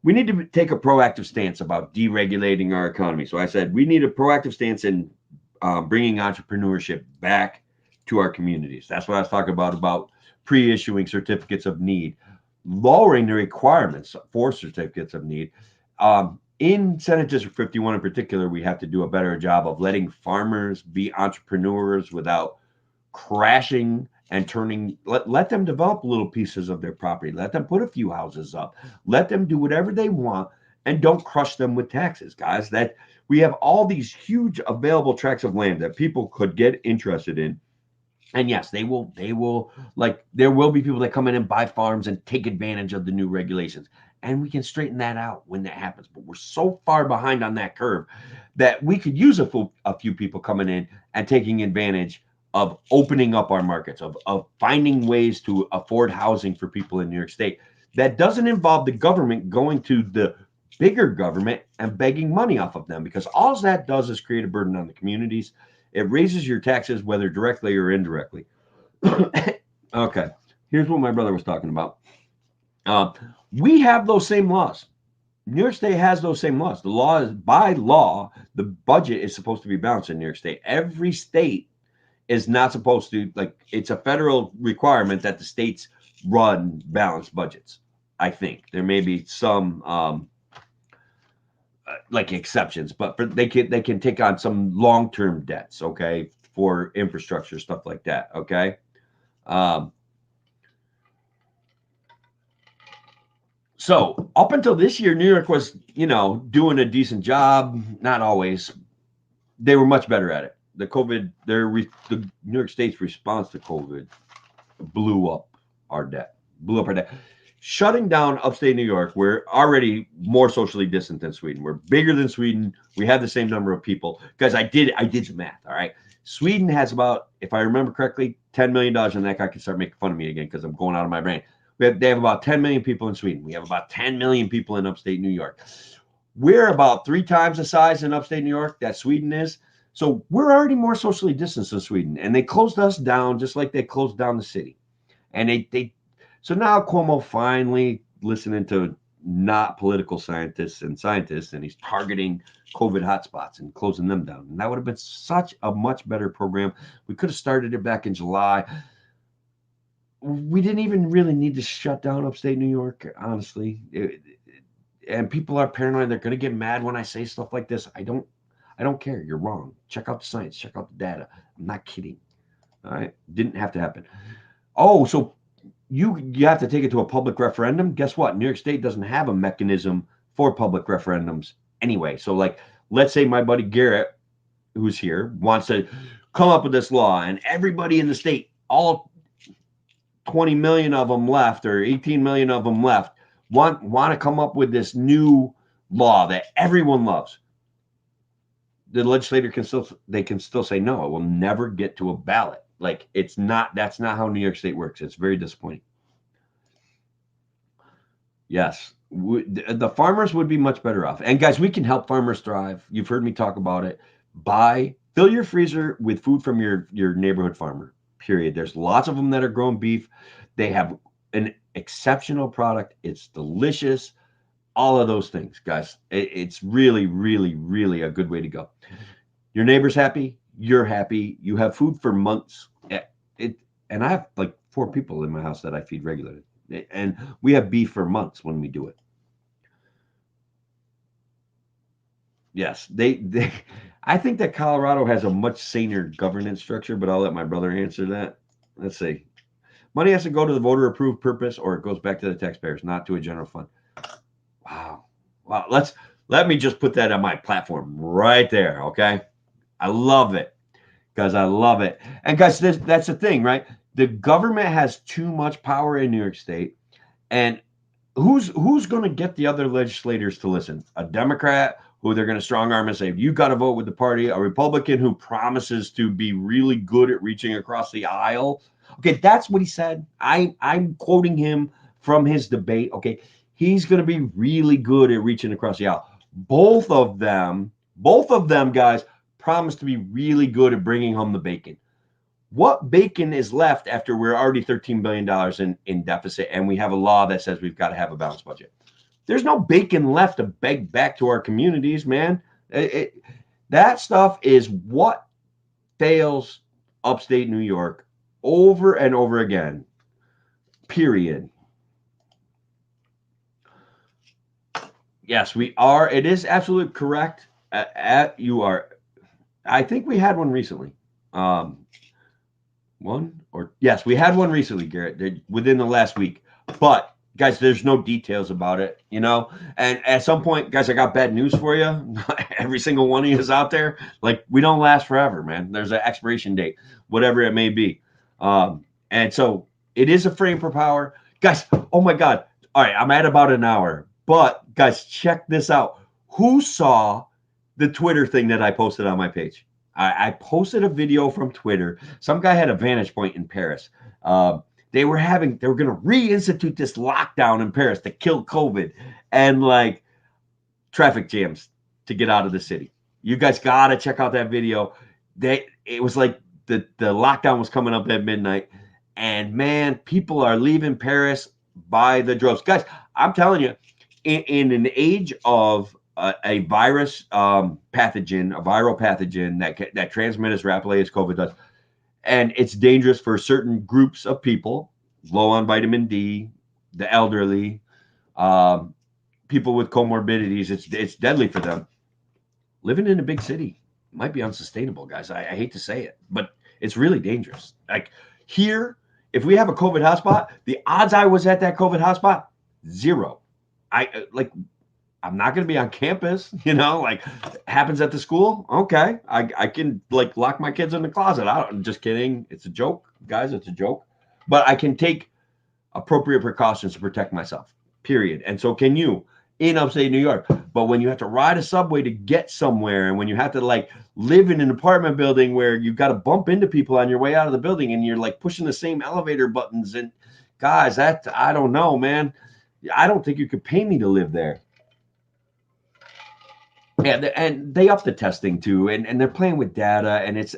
we need to take a proactive stance about deregulating our economy. So I said we need a proactive stance in bringing entrepreneurship back to our communities. That's what I was talking about pre-issuing certificates of need, lowering the requirements for certificates of need. In Senate District 51 in particular, we have to do a better job of letting farmers be entrepreneurs without crashing and let them develop little pieces of their property. Let them put a few houses up. Let them do whatever they want, and don't crush them with taxes, guys. That we have all these huge available tracts of land that people could get interested in. And yes, there will be people that come in and buy farms and take advantage of the new regulations. and we can straighten that out when that happens. But we're so far behind on that curve that we could use a few people coming in and taking advantage of opening up our markets, of finding ways to afford housing for people in New York State. That doesn't involve the government going to the bigger government and begging money off of them, because all that does is create a burden on the communities. It raises your taxes, whether directly or indirectly. Okay, here's what my brother was talking about. We have those same laws. New York State has those same laws. The law is, by law, the budget is supposed to be balanced in New York State. Every state is not supposed to, like, it's a federal requirement that the states run balanced budgets. I think there may be some like exceptions, but they can take on some long-term debts, okay, for infrastructure, stuff like that, okay. So up until this year, New York was, doing a decent job. Not always. They were much better at it. The New York State's response to COVID blew up our debt. Shutting down upstate New York, we're already more socially distant than Sweden. We're bigger than Sweden. We have the same number of people. Guys, I did some math, all right? Sweden has about, if I remember correctly, $10 million, and that guy can start making fun of me again because I'm going out of my brain. They have about 10 million people in Sweden. We have about 10 million people in upstate New York. We're about 3 times the size in upstate New York that Sweden is. So we're already more socially distanced than Sweden. And they closed us down just like they closed down the city. And so now Cuomo finally listening to not political scientists, and he's targeting COVID hotspots and closing them down. And that would have been such a much better program. We could have started it back in July. We didn't even really need to shut down upstate New York, honestly. And people are paranoid. They're going to get mad when I say stuff like this. I don't care. You're wrong. Check out the science. Check out the data. I'm not kidding. All right. Didn't have to happen. Oh, so you have to take it to a public referendum. Guess what? New York State doesn't have a mechanism for public referendums anyway. So, like, let's say my buddy Garrett, who's here, wants to come up with this law, and everybody in the state, all 20 million of them left, or 18 million of them left, want to come up with this new law that everyone loves. The legislator can still say no. It will never get to a ballot. Like, that's not how New York State works. It's very disappointing. Yes, the farmers would be much better off. And guys, we can help farmers thrive. You've heard me talk about it. Fill your freezer with food from your neighborhood farmer. Period. There's lots of them that are growing beef. They have an exceptional product. It's delicious. All of those things, guys. It's really, really, really a good way to go. Your neighbor's happy. You're happy. You have food for months. And I have like 4 people in my house that I feed regularly. And we have beef for months when we do it. Yes, I think that Colorado has a much saner governance structure, but I'll let my brother answer that. Let's see. Money has to go to the voter-approved purpose, or it goes back to the taxpayers, not to a general fund. Wow. Let me just put that on my platform right there, okay? I love it, guys. I love it. And guys, that's the thing, right? The government has too much power in New York State, and who's going to get the other legislators to listen? A Democrat who they're going to strong arm and say, you got to vote with the party, a Republican who promises to be really good at reaching across the aisle. Okay, that's what he said. I'm quoting him from his debate. Okay, he's going to be really good at reaching across the aisle. Both of them, guys, promise to be really good at bringing home the bacon. What bacon is left after we're already $13 billion in deficit, and we have a law that says we've got to have a balanced budget? There's no bacon left to beg back to our communities, man. That stuff is what fails upstate New York over and over again, period. Yes, we are. It is absolutely correct. You are. I think we had one recently. Yes, we had one recently, Garrett, within the last week. But guys, there's no details about it, and at some point, guys, I got bad news for you. Every single one of you is out there. Like, we don't last forever, man. There's an expiration date, whatever it may be. And so it is a frame for power, guys. Oh my God. All right. I'm at about an hour. But guys, check this out. Who saw the Twitter thing that I posted on my page? I posted a video from Twitter. Some guy had a vantage point in Paris. They were going to reinstitute this lockdown in Paris to kill COVID and like traffic jams to get out of the city. You guys got to check out that video. It was like the lockdown was coming up at midnight, and man, people are leaving Paris by the droves. Guys, I'm telling you, in an age of a virus pathogen, a viral pathogen that transmits as rapidly as COVID does, and it's dangerous for certain groups of people, low on vitamin D, the elderly, people with comorbidities. It's deadly for them. Living in a big city might be unsustainable, guys. I hate to say it, but it's really dangerous. Like here, if we have a COVID hotspot, the odds I was at that COVID hotspot, 0. I'm not going to be on campus, like happens at the school. Okay. I can like lock my kids in the closet. I'm just kidding. It's a joke, guys. It's a joke, but I can take appropriate precautions to protect myself, period. And so can you in upstate New York. But when you have to ride a subway to get somewhere, and when you have to like live in an apartment building where you've got to bump into people on your way out of the building and you're like pushing the same elevator buttons, and guys, I don't know, man. I don't think you could pay me to live there. Yeah, and they up the testing too, and they're playing with data, and it's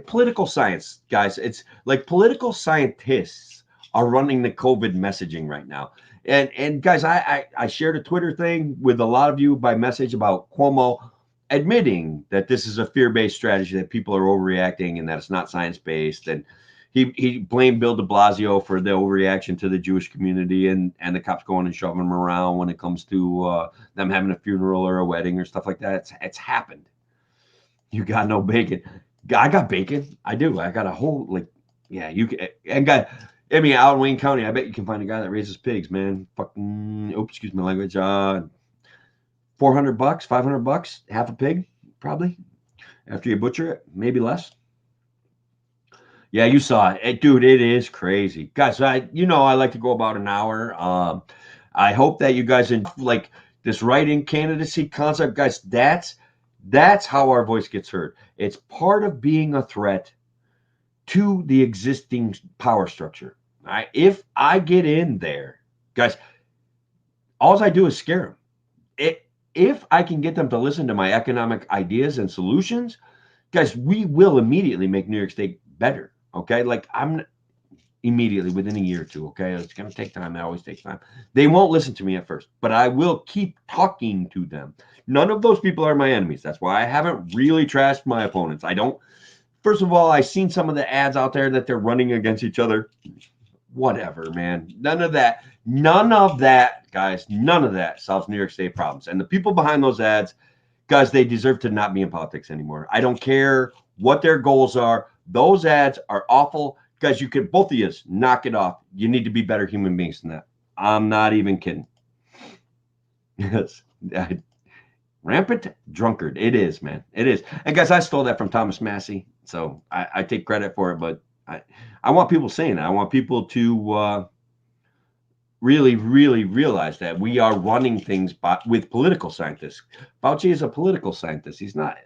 political science, guys. It's like political scientists are running the COVID messaging right now. And guys, I shared a Twitter thing with a lot of you by message about Cuomo admitting that this is a fear-based strategy, that people are overreacting and that it's not science-based. And he blamed Bill de Blasio for the overreaction to the Jewish community and the cops going and shoving them around when it comes to them having a funeral or a wedding or stuff like that. It's happened. You got no bacon. I got bacon. I do. I got a whole you can. And guy, I mean, out in Wayne County, I bet you can find a guy that raises pigs, man. Fucking, excuse my language. $400, $500, half a pig, probably. After you butcher it, maybe less. Yeah, you saw it. Dude, it is crazy. Guys, I like to go about an hour. I hope that you guys like this write-in candidacy concept. Guys, that's how our voice gets heard. It's part of being a threat to the existing power structure. All right? If I get in there, guys, all I do is scare them. If I can get them to listen to my economic ideas and solutions, guys, we will immediately make New York State better. Okay, like I'm immediately within a year or two. Okay, it's going to take time. It always takes time. They won't listen to me at first, but I will keep talking to them. None of those people are my enemies. That's why I haven't really trashed my opponents. I don't. First of all, I've seen some of the ads out there that they're running against each other. Whatever, man. None of that, guys. None of that solves New York State problems. And the people behind those ads, guys, they deserve to not be in politics anymore. I don't care what their goals are. Those ads are awful. Guys, you could, both of you, knock it off. You need to be better human beings than that. I'm not even kidding. Yes. Rampant drunkard. It is, man. It is. And guys, I stole that from Thomas Massey. So I take credit for it, but I want people saying that. I want people to really, really realize that we are running things with political scientists. Fauci is a political scientist. He's not,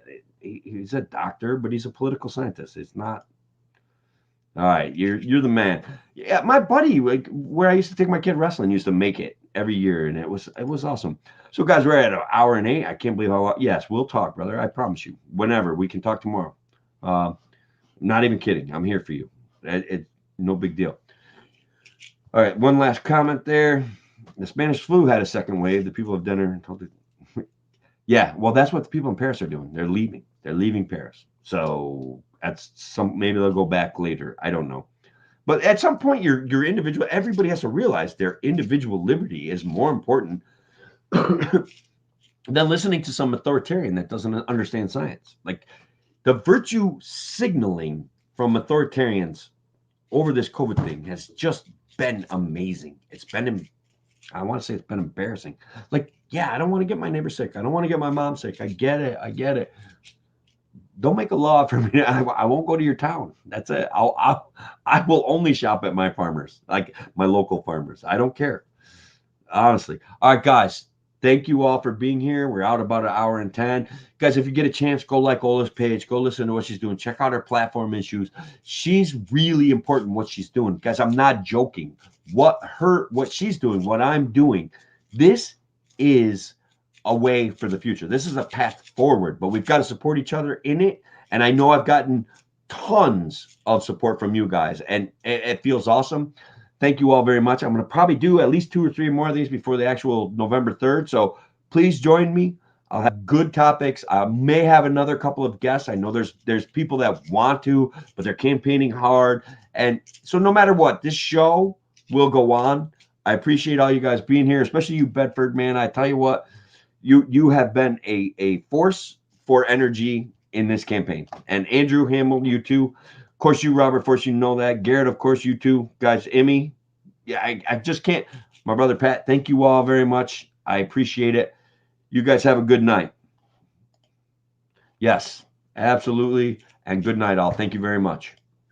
he's a doctor, but he's a political scientist. It's not. All right, you're the man. Yeah, my buddy, like where I used to take my kid wrestling, used to make it every year, and it was awesome. So guys, we're at 1:08. I can't believe how. Yes, we'll talk, brother. I promise you. Whenever we can talk tomorrow. Not even kidding. I'm here for you. It's no big deal. All right, one last comment there. The Spanish flu had a second wave. The people of Denver told it. Yeah, well, that's what the people in Paris are doing. They're leaving. They're leaving Paris. So that's maybe they'll go back later. I don't know. But at some point, your individual, everybody has to realize their individual liberty is more important than listening to some authoritarian that doesn't understand science. Like the virtue signaling from authoritarians over this COVID thing has just been amazing. It's been, I want to say it's been embarrassing. Like, yeah, I don't want to get my neighbor sick. I don't want to get my mom sick. I get it. Don't make a law for me. I won't go to your town. That's it. I will only shop at my farmers, like my local farmers. I don't care. Honestly. All right, guys. Thank you all for being here. We're out about 1:10. Guys, if you get a chance, go like Ola's page. Go listen to what she's doing. Check out her platform issues. She's really important what she's doing. Guys, I'm not joking. What she's doing, what I'm doing, this is a way for the future. This is a path forward, but we've got to support each other in it. And I know I've gotten tons of support from you guys, and it feels awesome. Thank you all very much. I'm going to probably do at least 2 or 3 more of these before the actual November 3rd. So please join me. I'll have good topics. I may have another couple of guests. I know there's people that want to, but they're campaigning hard. And so no matter what, this show will go on. I appreciate all you guys being here, especially you, Bedford, man. I tell you what, you have been a force for energy in this campaign. And Andrew Hamill, you too. Of course, you, Robert Force, you know that. Garrett, of course, you too. Guys, Emmy, yeah, I just can't. My brother Pat, thank you all very much. I appreciate it. You guys have a good night. Yes, absolutely. And good night, all. Thank you very much.